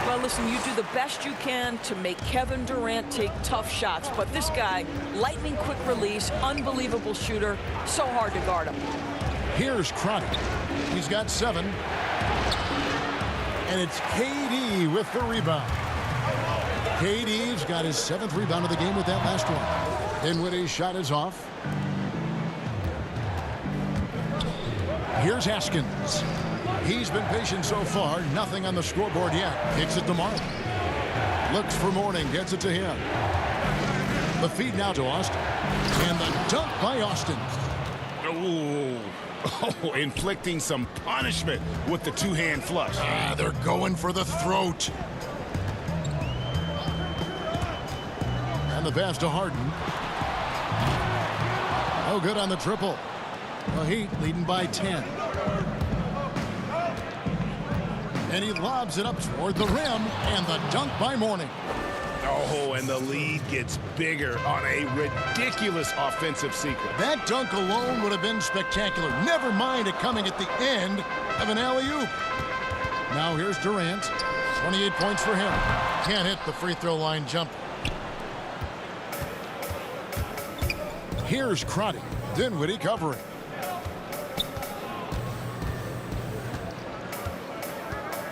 Well, listen, you do the best you can to make Kevin Durant take tough shots. But this guy, lightning quick release, unbelievable shooter. So hard to guard him. Here's Crotty. He's got 7. And it's KD with the rebound. KD's got his 7th rebound of the game with that last one. Dinwiddie's shot is off. Here's Haskins. He's been patient so far. Nothing on the scoreboard yet. Kicks it to Martin. Looks for Mourning. Gets it to him. The feed now to Austin. And the dunk by Austin. Oh, inflicting some punishment with the 2-hand flush. They're going for the throat. And the pass to Harden. Oh, good on the triple. The Heat leading by 10. And he lobs it up toward the rim, and the dunk by Mourning. Oh, and the lead gets bigger on a ridiculous offensive sequence. That dunk alone would have been spectacular. Never mind it coming at the end of an alley-oop. Now here's Durant. 28 points for him. Can't hit the free throw line jump. Here's Crotty. Dinwiddie covering.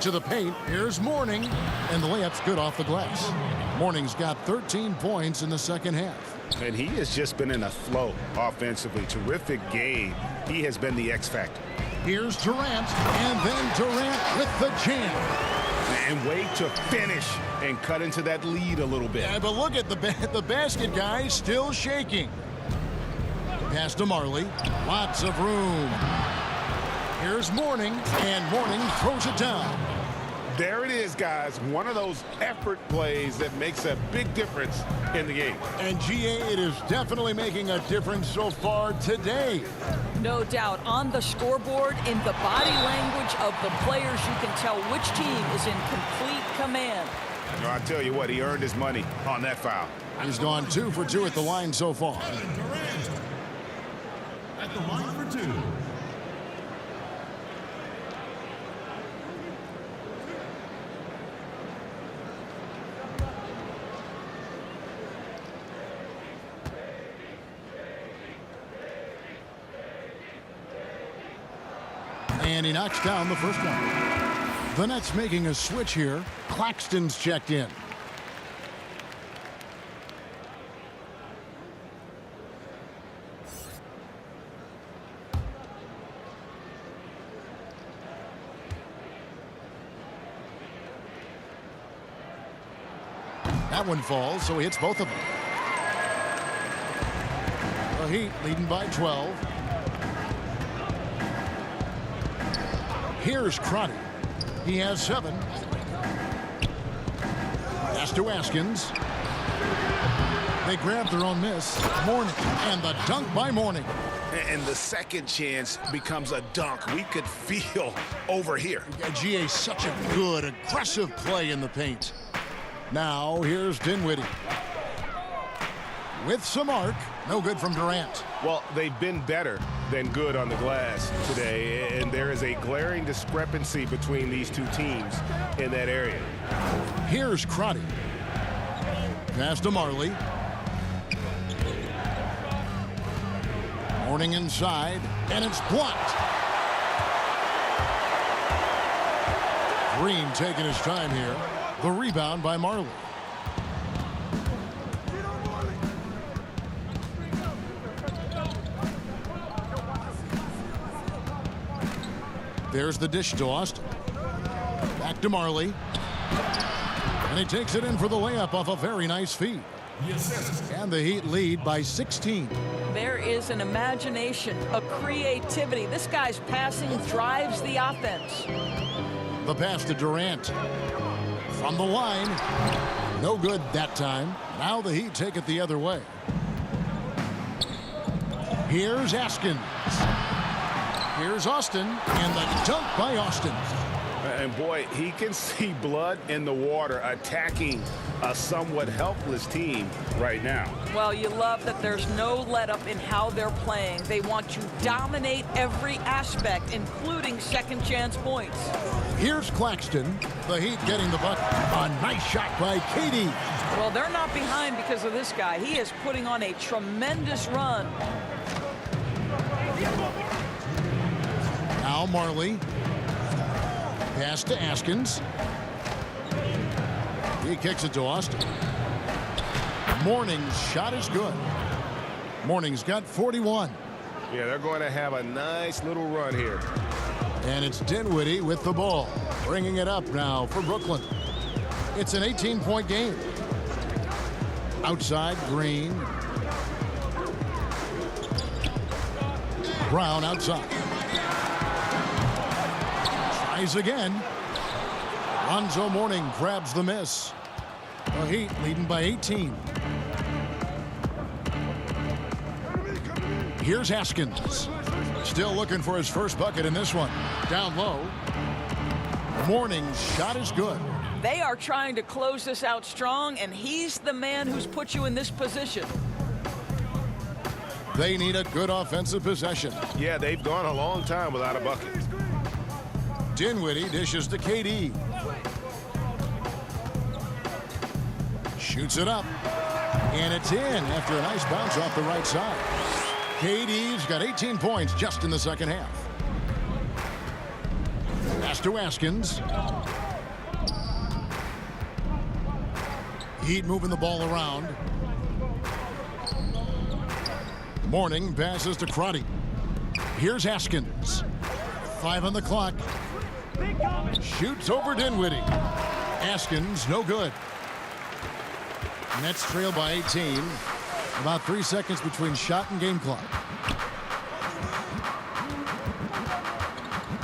To the paint, here's Mourning, and the layup's good off the glass. Mourning's got 13 points in the second half. And he has just been in a flow offensively. Terrific game. He has been the X factor. Here's Durant, and then Durant with the jam. And way to finish and cut into that lead a little bit. Yeah, but look at the basket guy still shaking. Pass to Marley. Lots of room. Here's Mourning, and Mourning throws it down. There it is, guys. One of those effort plays that makes a big difference in the game. And GA, it is definitely making a difference so far today. No doubt. On the scoreboard, in the body language of the players, you can tell which team is in complete command. No, I tell you what, he earned his money on that foul. He's gone 2 for 2 at the line so far. Durant at the line for 2. And he knocks down the first one. The Nets making a switch here. Claxton's checked in. That one falls, so he hits both of them. The Heat leading by 12. Here's Crotty. He has 7. Pass to Askins. They grab their own miss. Mourning. And the dunk by Mourning. And the second chance becomes a dunk. We could feel over here. GA, such a good, aggressive play in the paint. Now, here's Dinwiddie. With some arc. No good from Durant. Well, they've been better than good on the glass today, and there is a glaring discrepancy between these two teams in that area. Here's Crotty. Pass to Marley. Mourning inside, and it's blocked. Green taking his time here. The rebound by Marley. There's the dish to Austin. Back to Marley. And he takes it in for the layup off a very nice feed. And the Heat lead by 16. There is an imagination, a creativity. This guy's passing drives the offense. The pass to Durant. From the line. No good that time. Now the Heat take it the other way. Here's Askins. Here's Austin, and the dunk by Austin. And boy, he can see blood in the water attacking a somewhat helpless team right now. Well, you love that there's no let-up in how they're playing. They want to dominate every aspect, including second-chance points. Here's Claxton. The Heat getting the bucket. A nice shot by KD. Well, they're not behind because of this guy. He is putting on a tremendous run. Now Marley. Pass to Askins. He kicks it to Austin. Mourning's shot is good. Mourning's got 41. Yeah, they're going to have a nice little run here. And it's Dinwiddie with the ball. Bringing it up now for Brooklyn. It's an 18-point game. Outside, Green. Brown outside. Tries again. Lonzo Mourning grabs the miss. The Heat leading by 18. Here's Askins. Still looking for his first bucket in this one. Down low. Mourning's shot is good. They are trying to close this out strong, and he's the man who's put you in this position. They need a good offensive possession. Yeah, they've gone a long time without a bucket. Dinwiddie dishes to KD. Shoots it up. And it's in after a nice bounce off the right side. KD's got 18 points just in the second half. Pass to Askins. Heat moving the ball around. Mourning passes to Crotty. Here's Askins. 5 on the clock. Shoots over Dinwiddie. Askins, no good. Nets trail by 18. About 3 seconds between shot and game clock.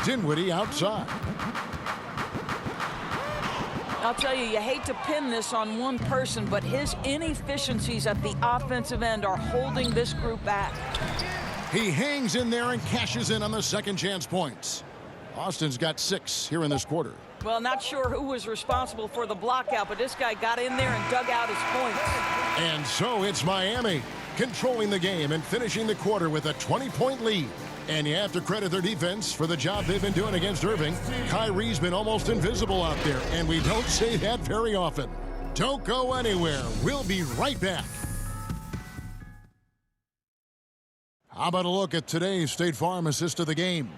Dinwiddie outside. I'll tell you, you hate to pin this on one person, but his inefficiencies at the offensive end are holding this group back. He hangs in there and cashes in on the second chance points. Austin's got 6 here in this quarter. Well, not sure who was responsible for the block out, but this guy got in there and dug out his points. And so it's Miami controlling the game and finishing the quarter with a 20-point lead. And you have to credit their defense for the job they've been doing against Irving. Kyrie's been almost invisible out there, and we don't say that very often. Don't go anywhere. We'll be right back. How about a look at today's State Farm assist of the game?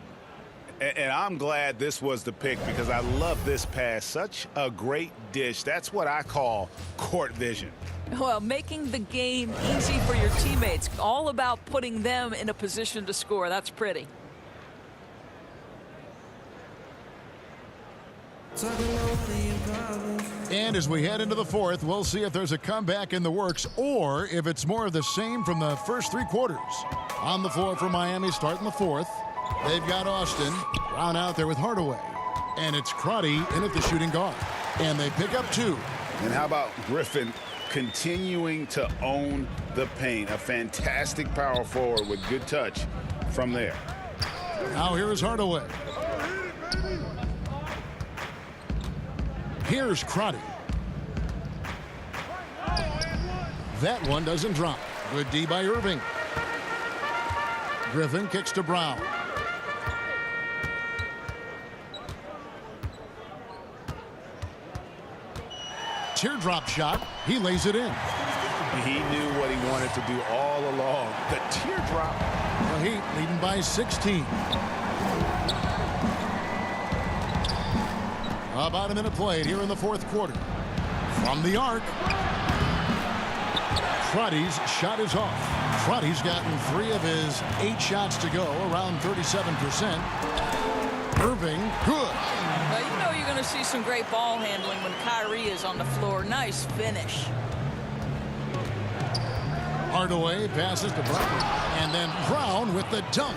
And I'm glad this was the pick because I love this pass. Such a great dish. That's what I call court vision. Well, making the game easy for your teammates. All about putting them in a position to score. That's pretty. And as we head into the fourth, we'll see if there's a comeback in the works or if it's more of the same from the first 3 quarters. On the floor for Miami starting the fourth. They've got Austin. Brown out there with Hardaway. And it's Crotty in at the shooting guard. And they pick up 2. And how about Griffin continuing to own the paint? A fantastic power forward with good touch from there. Now here is Hardaway. Here's Crotty. That one doesn't drop. Good D by Irving. Griffin kicks to Brown. Teardrop shot. He lays it in. He knew what he wanted to do all along. The teardrop. The Heat leading by 16. About a minute played here in the fourth quarter. From the arc. Crotty's shot is off. Crotty's gotten 3 of his 8 shots to go, around 37%. Irving, good. Well, you know you're going to see some great ball handling when Kyrie is on the floor. Nice finish. Hardaway passes to Brown. And then Brown with the dunk.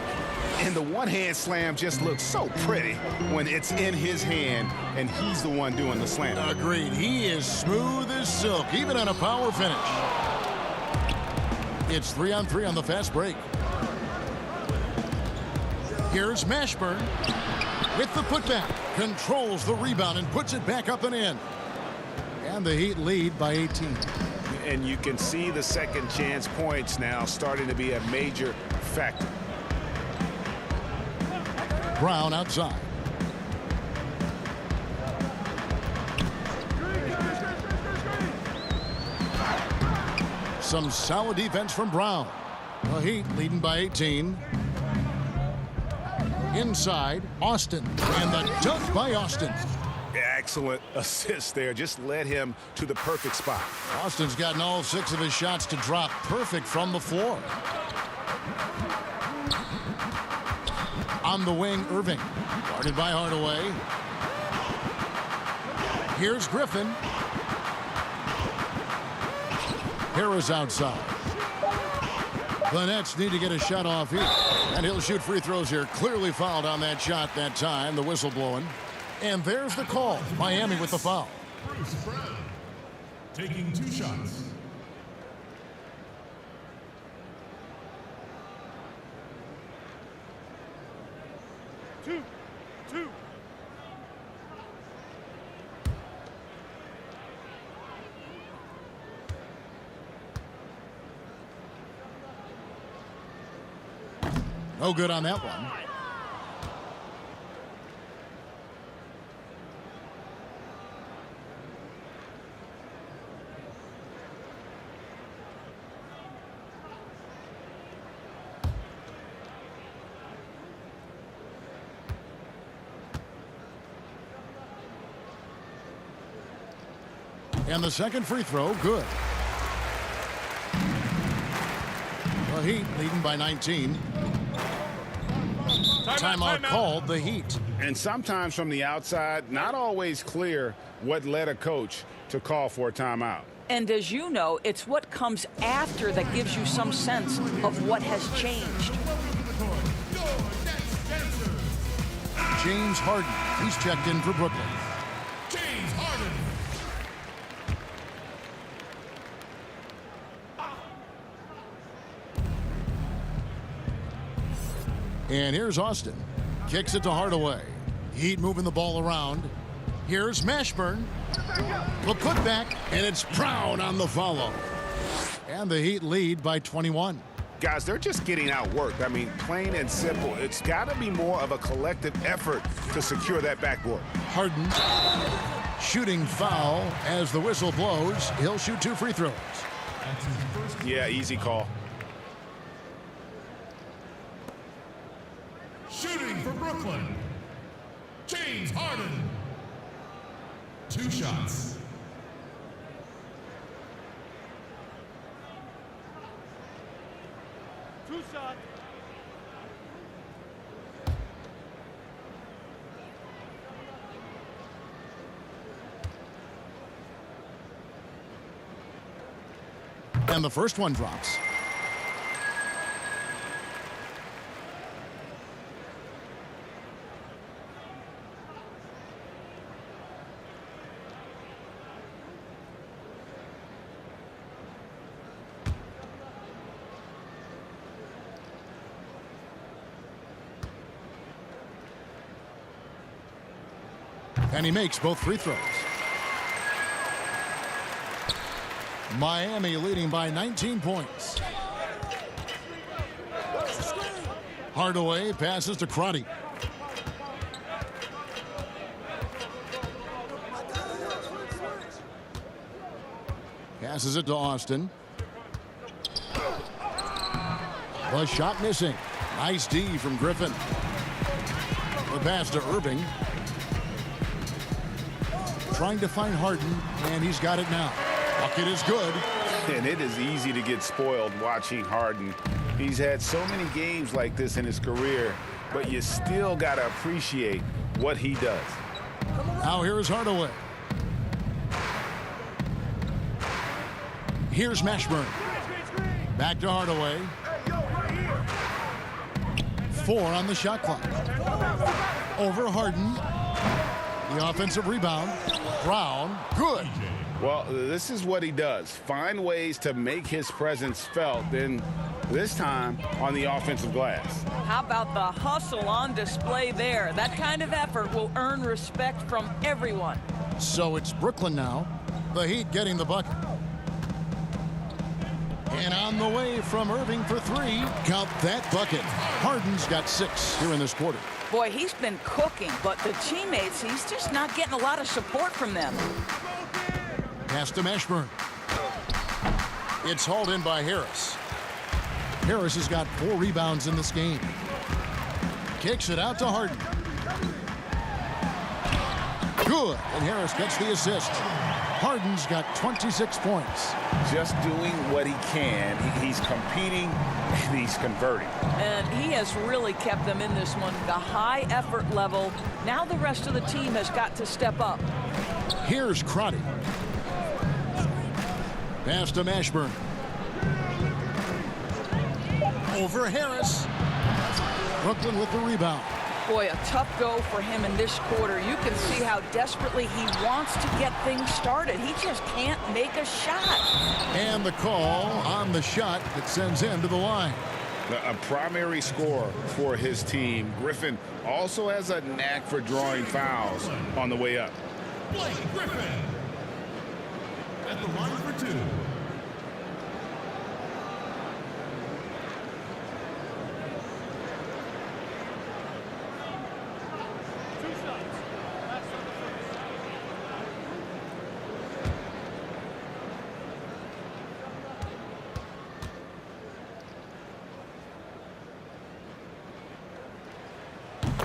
And the one-hand slam just looks so pretty when it's in his hand and he's the one doing the slam. Agreed. He is smooth as silk, even on a power finish. It's 3-on-3 on the fast break. Here's Mashburn with the putback. Controls the rebound and puts it back up and in. And the Heat lead by 18. And you can see the second chance points now starting to be a major factor. Brown outside. Some solid defense from Brown. The Heat leading by 18. Inside, Austin. And the dunk by Austin. Excellent assist there. Just led him to the perfect spot. Austin's gotten all 6 of his shots to drop perfect from the floor. On the wing, Irving. Guarded by Hardaway. Here's Griffin. Harris outside. The Nets need to get a shot off here. And he'll shoot free throws here. Clearly fouled on that shot that time. The whistle blowing. And there's the call. Miami with the foul. Bruce Brown taking 2 shots. Two. No good on that one. And the second free throw, good. The Heat leading by 19. Timeout called, the Heat. And sometimes from the outside, not always clear what led a coach to call for a timeout. And as you know, it's what comes after that gives you some sense of what has changed. James Harden, he's checked in for Brooklyn. James Harden. And here's Austin. Kicks it to Hardaway. Heat moving the ball around. Here's Mashburn. The putback, and it's Brown on the follow. And the Heat lead by 21. Guys, they're just getting outworked. I mean, plain and simple. It's got to be more of a collective effort to secure that backboard. Harden shooting foul as the whistle blows. He'll shoot 2 free throws. Yeah, easy call. Shooting for Brooklyn, James Harden. 2 shots. And the first one drops. And he makes both free throws. Miami leading by 19 points. Hardaway passes to Crotty. Passes it to Austin. The shot missing. Nice D from Griffin. The pass to Irving. Trying to find Harden, and he's got it now. Bucket is good. And it is easy to get spoiled watching Harden. He's had so many games like this in his career, but you still got to appreciate what he does. Now here's Hardaway. Here's Mashburn. Back to Hardaway. 4 on the shot clock. Over Harden. The offensive rebound. Brown, good. Well, this is what he does. Find ways to make his presence felt, then this time on the offensive glass. How about the hustle on display there? That kind of effort will earn respect from everyone. So it's Brooklyn now. The Heat getting the bucket. And on the way from Irving for 3. Count that bucket. Harden's got 6 here in this quarter. Boy, he's been cooking, but the teammates, he's just not getting a lot of support from them. Pass to Mashburn. It's hauled in by Harris. Harris has got 4 rebounds in this game. Kicks it out to Harden. Good, and Harris gets the assist. Harden's got 26 points. Just doing what he can. He's competing, and he's converting. And he has really kept them in this one. The high effort level. Now the rest of the team has got to step up. Here's Crotty. Pass to Mashburn. Over Harris. Brooklyn with the rebound. Boy, a tough go for him in this quarter. You can see how desperately he wants to get things started. He just can't make a shot. And the call on the shot that sends him to the line. A primary scorer for his team. Griffin also has a knack for drawing fouls on the way up. Blake Griffin at the line for 2.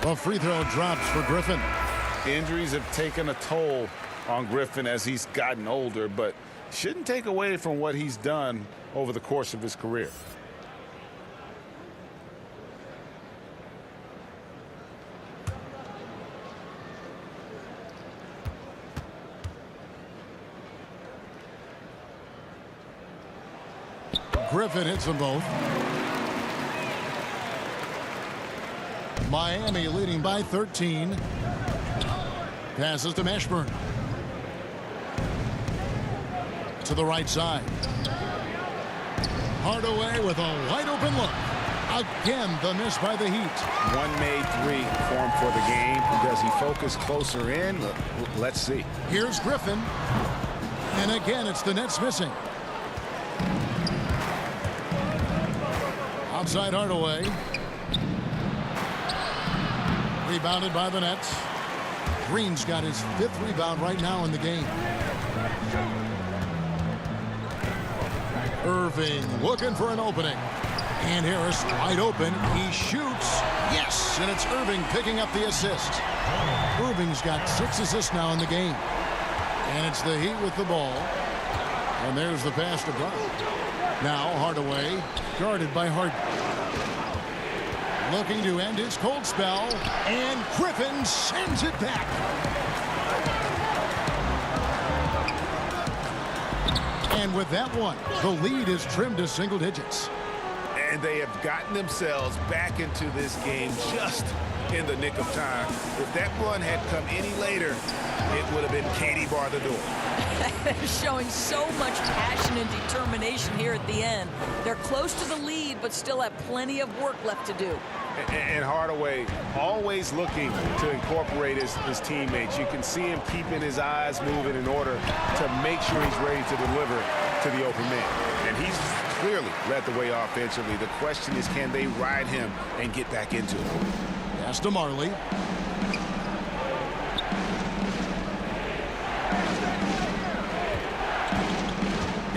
The free throw drops for Griffin. Injuries have taken a toll on Griffin as he's gotten older, but shouldn't take away from what he's done over the course of his career. Griffin hits them both. Miami leading by 13. Passes to Mashburn. To the right side. Hardaway with a wide open look. Again, the miss by the Heat. One made three for him for the game. Does he focus closer in? Let's see. Here's Griffin. And again, it's the Nets missing. Outside Hardaway. Rebounded by the Nets. Green's got his 5th rebound right now in the game. Irving looking for an opening. And Harris wide open. He shoots. Yes, and it's Irving picking up the assist. Irving's got 6 assists now in the game. And it's the Heat with the ball. And there's the pass to Brown. Now Hardaway guarded by Harden. Looking to end his cold spell. And Griffin sends it back. And with that one, the lead is trimmed to single digits. And they have gotten themselves back into this game just in the nick of time. If that run had come any later, it would have been Katie bar the door. They're showing so much passion and determination here at the end. They're close to the lead, but still have plenty of work left to do. And Hardaway always looking to incorporate his teammates. You can see him keeping his eyes moving in order to make sure he's ready to deliver to the open man. And he's clearly led the way offensively. The question is, can they ride him and get back into it? Pass to Marley.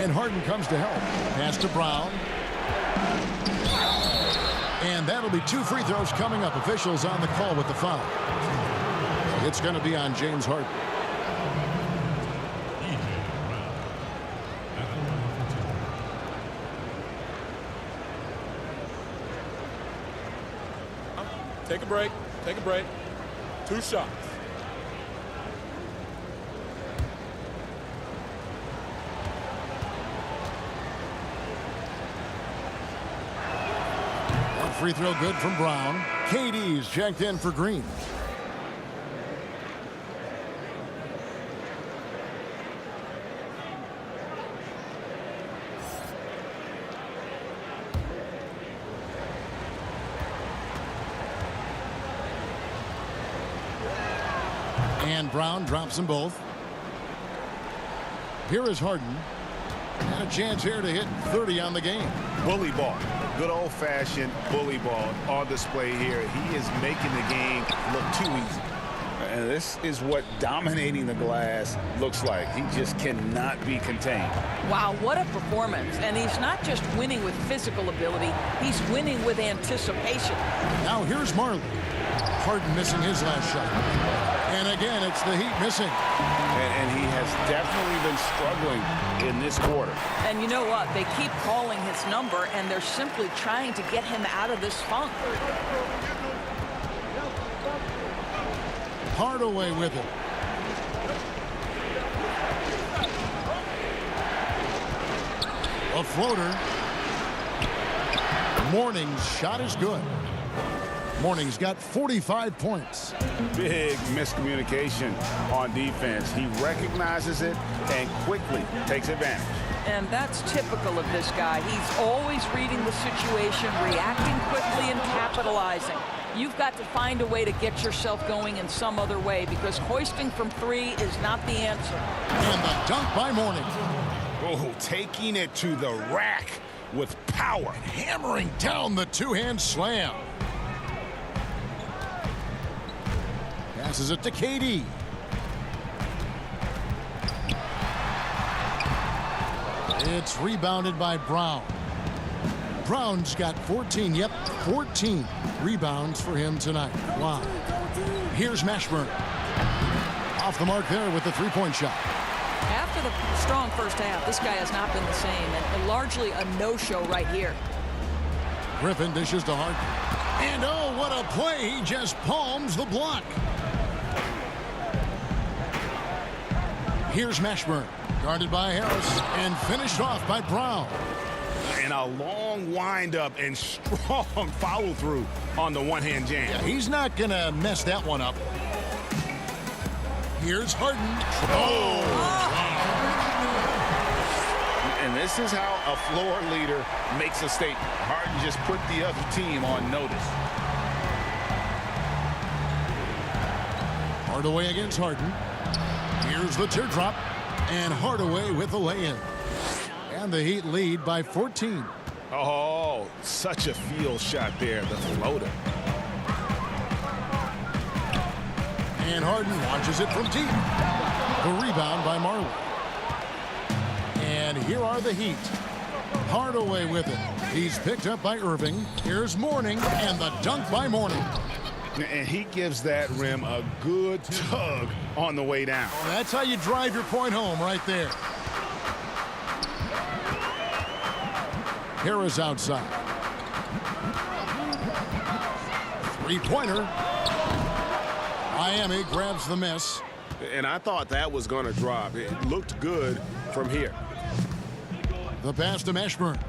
And Harden comes to help. Pass to Brown. And that'll be 2 free throws coming up. Officials on the call with the foul. It's going to be on James Harden. Take a break. Take a break. 2 shots. One free throw good from Brown. KD's checked in for Green. And Brown drops them both. Here is Harden. And a chance here to hit 30 on the game. Bully ball. Good old-fashioned bully ball on display here. He is making the game look too easy. And this is what dominating the glass looks like. He just cannot be contained. Wow, what a performance. And he's not just winning with physical ability, he's winning with anticipation. Now here's Marley. Harden missing his last shot. And again, it's the Heat missing. And he has definitely been struggling in this quarter. And you know what? They keep calling his number, and they're simply trying to get him out of this funk. Hardaway with it. A floater. Morning's shot is good. Morning's got 45 points. Big miscommunication on defense. He recognizes it and quickly takes advantage. And that's typical of this guy. He's always reading the situation, reacting quickly, and capitalizing. You've got to find a way to get yourself going in some other way, because hoisting from 3 is not the answer. And the dunk by Morning. Oh, taking it to the rack with power. Hammering down the two-hand slam. Passes it to KD. It's rebounded by Brown. Brown's got 14, 14 rebounds for him tonight. Wow. Here's Mashburn. Off the mark there with the three-point shot. After the strong first half, this guy has not been the same, and largely a no-show right here. Griffin dishes to Harden. And oh, what a play. He just palms the block. Here's Mashburn, guarded by Harris, and finished off by Brown. And a long windup and strong follow-through on the one-hand jam. Yeah, he's not going to mess that one up. Here's Harden. And this is how a floor leader makes a statement. Harden just put the other team on notice. Hardaway against Harden. Here's the teardrop. And Hardaway with the lay-in. And the Heat lead by 14. Oh, such a field shot there, the floater. And Harden launches it from deep. The rebound by Marley. And here are the Heat. Hardaway with it. He's picked up by Irving. Here's Mourning, and the dunk by Mourning. And he gives that rim a good tug on the way down. Well, that's how you drive your point home right there. Harris outside. Three-pointer. Miami grabs the miss. And I thought that was going to drop. It looked good from here. The pass to Mashburn.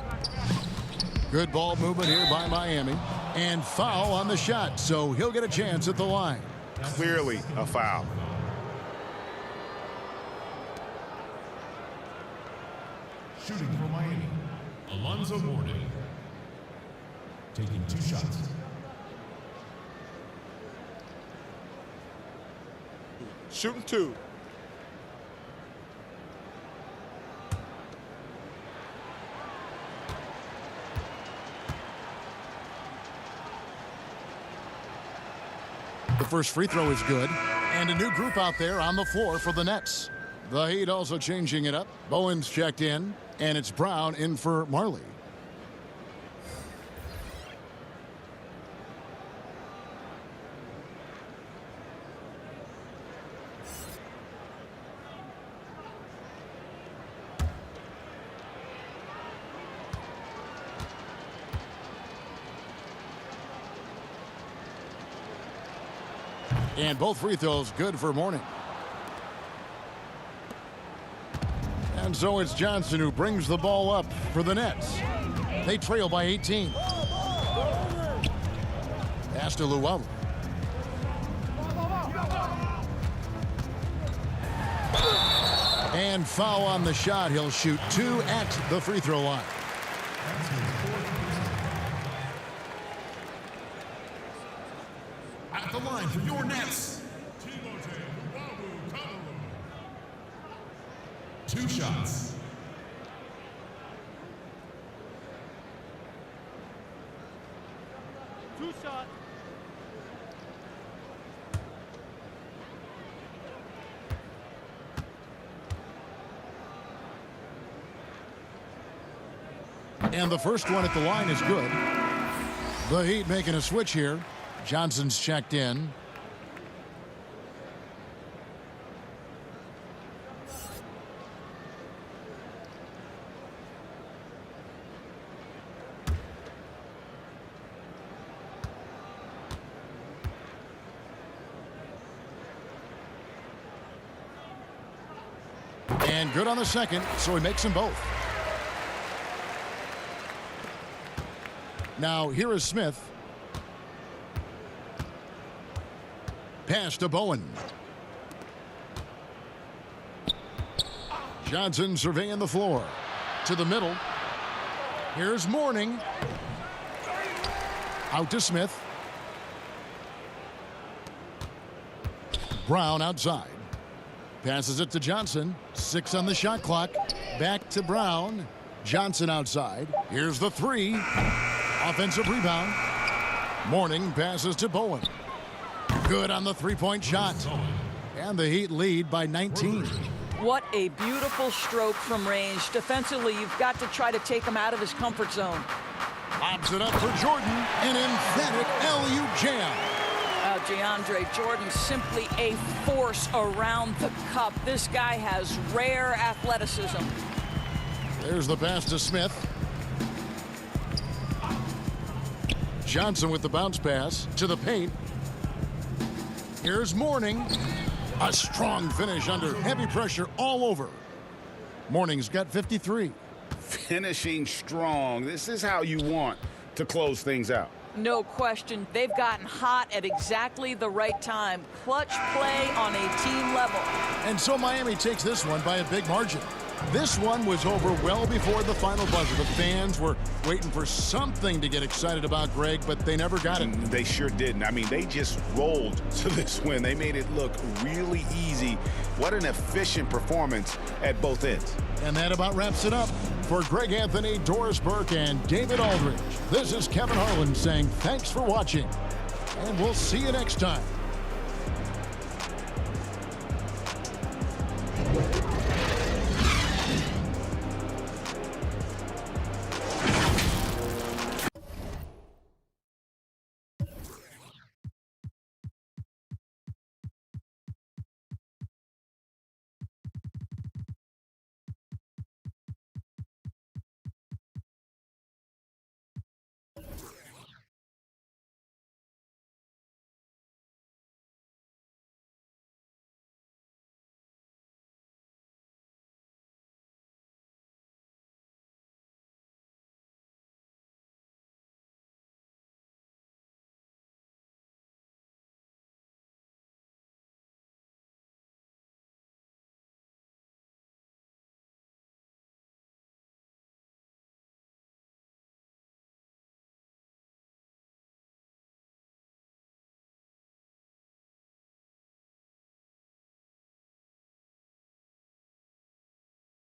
Good ball movement here by Miami. And foul on the shot, so he'll get a chance at the line. Clearly a foul. Shooting for Miami, Alonzo Mourning. Taking 2 shots. Shooting 2. The first free throw is good. And a new group out there on the floor for the Nets. The Heat also changing it up. Bowen's checked in, and it's Brown in for Marley. And both free throws good for Mourning. And so it's Johnson who brings the ball up for the Nets. They trail by 18. Pass to Luau. And foul on the shot. He'll shoot 2 at the free throw line. At the line for your Nets. 2 shots. And the first one at the line is good. The Heat making a switch here. Johnson's checked in. And good on the second, so he makes them both. Now here is Smith. Pass to Bowen. Johnson surveying the floor. To the middle. Here's Mourning. Out to Smith. Brown outside. Passes it to Johnson. 6 on the shot clock. Back to Brown. Johnson outside. Here's the 3. Offensive rebound. Mourning passes to Bowen. Good on the three-point shot. And the Heat lead by 19. What a beautiful stroke from range. Defensively, you've got to try to take him out of his comfort zone. Lobs it up for Jordan. An emphatic LU jam. DeAndre Jordan simply a force around the cup. This guy has rare athleticism. There's the pass to Smith. Johnson with the bounce pass to the paint. Here's Mourning. A strong finish under heavy pressure all over. Mourning's got 53. Finishing strong. This is how you want to close things out. No question. They've gotten hot at exactly the right time. Clutch play on a team level. And so Miami takes this one by a big margin. This one was over well before the final buzzer. The fans were waiting for something to get excited about, Greg, but they never got it. They sure didn't. I mean, they just rolled to this win. They made it look really easy. What an efficient performance at both ends. And that about wraps it up. For Greg Anthony, Doris Burke, and David Aldridge, this is Kevin Harlan saying thanks for watching, and we'll see you next time.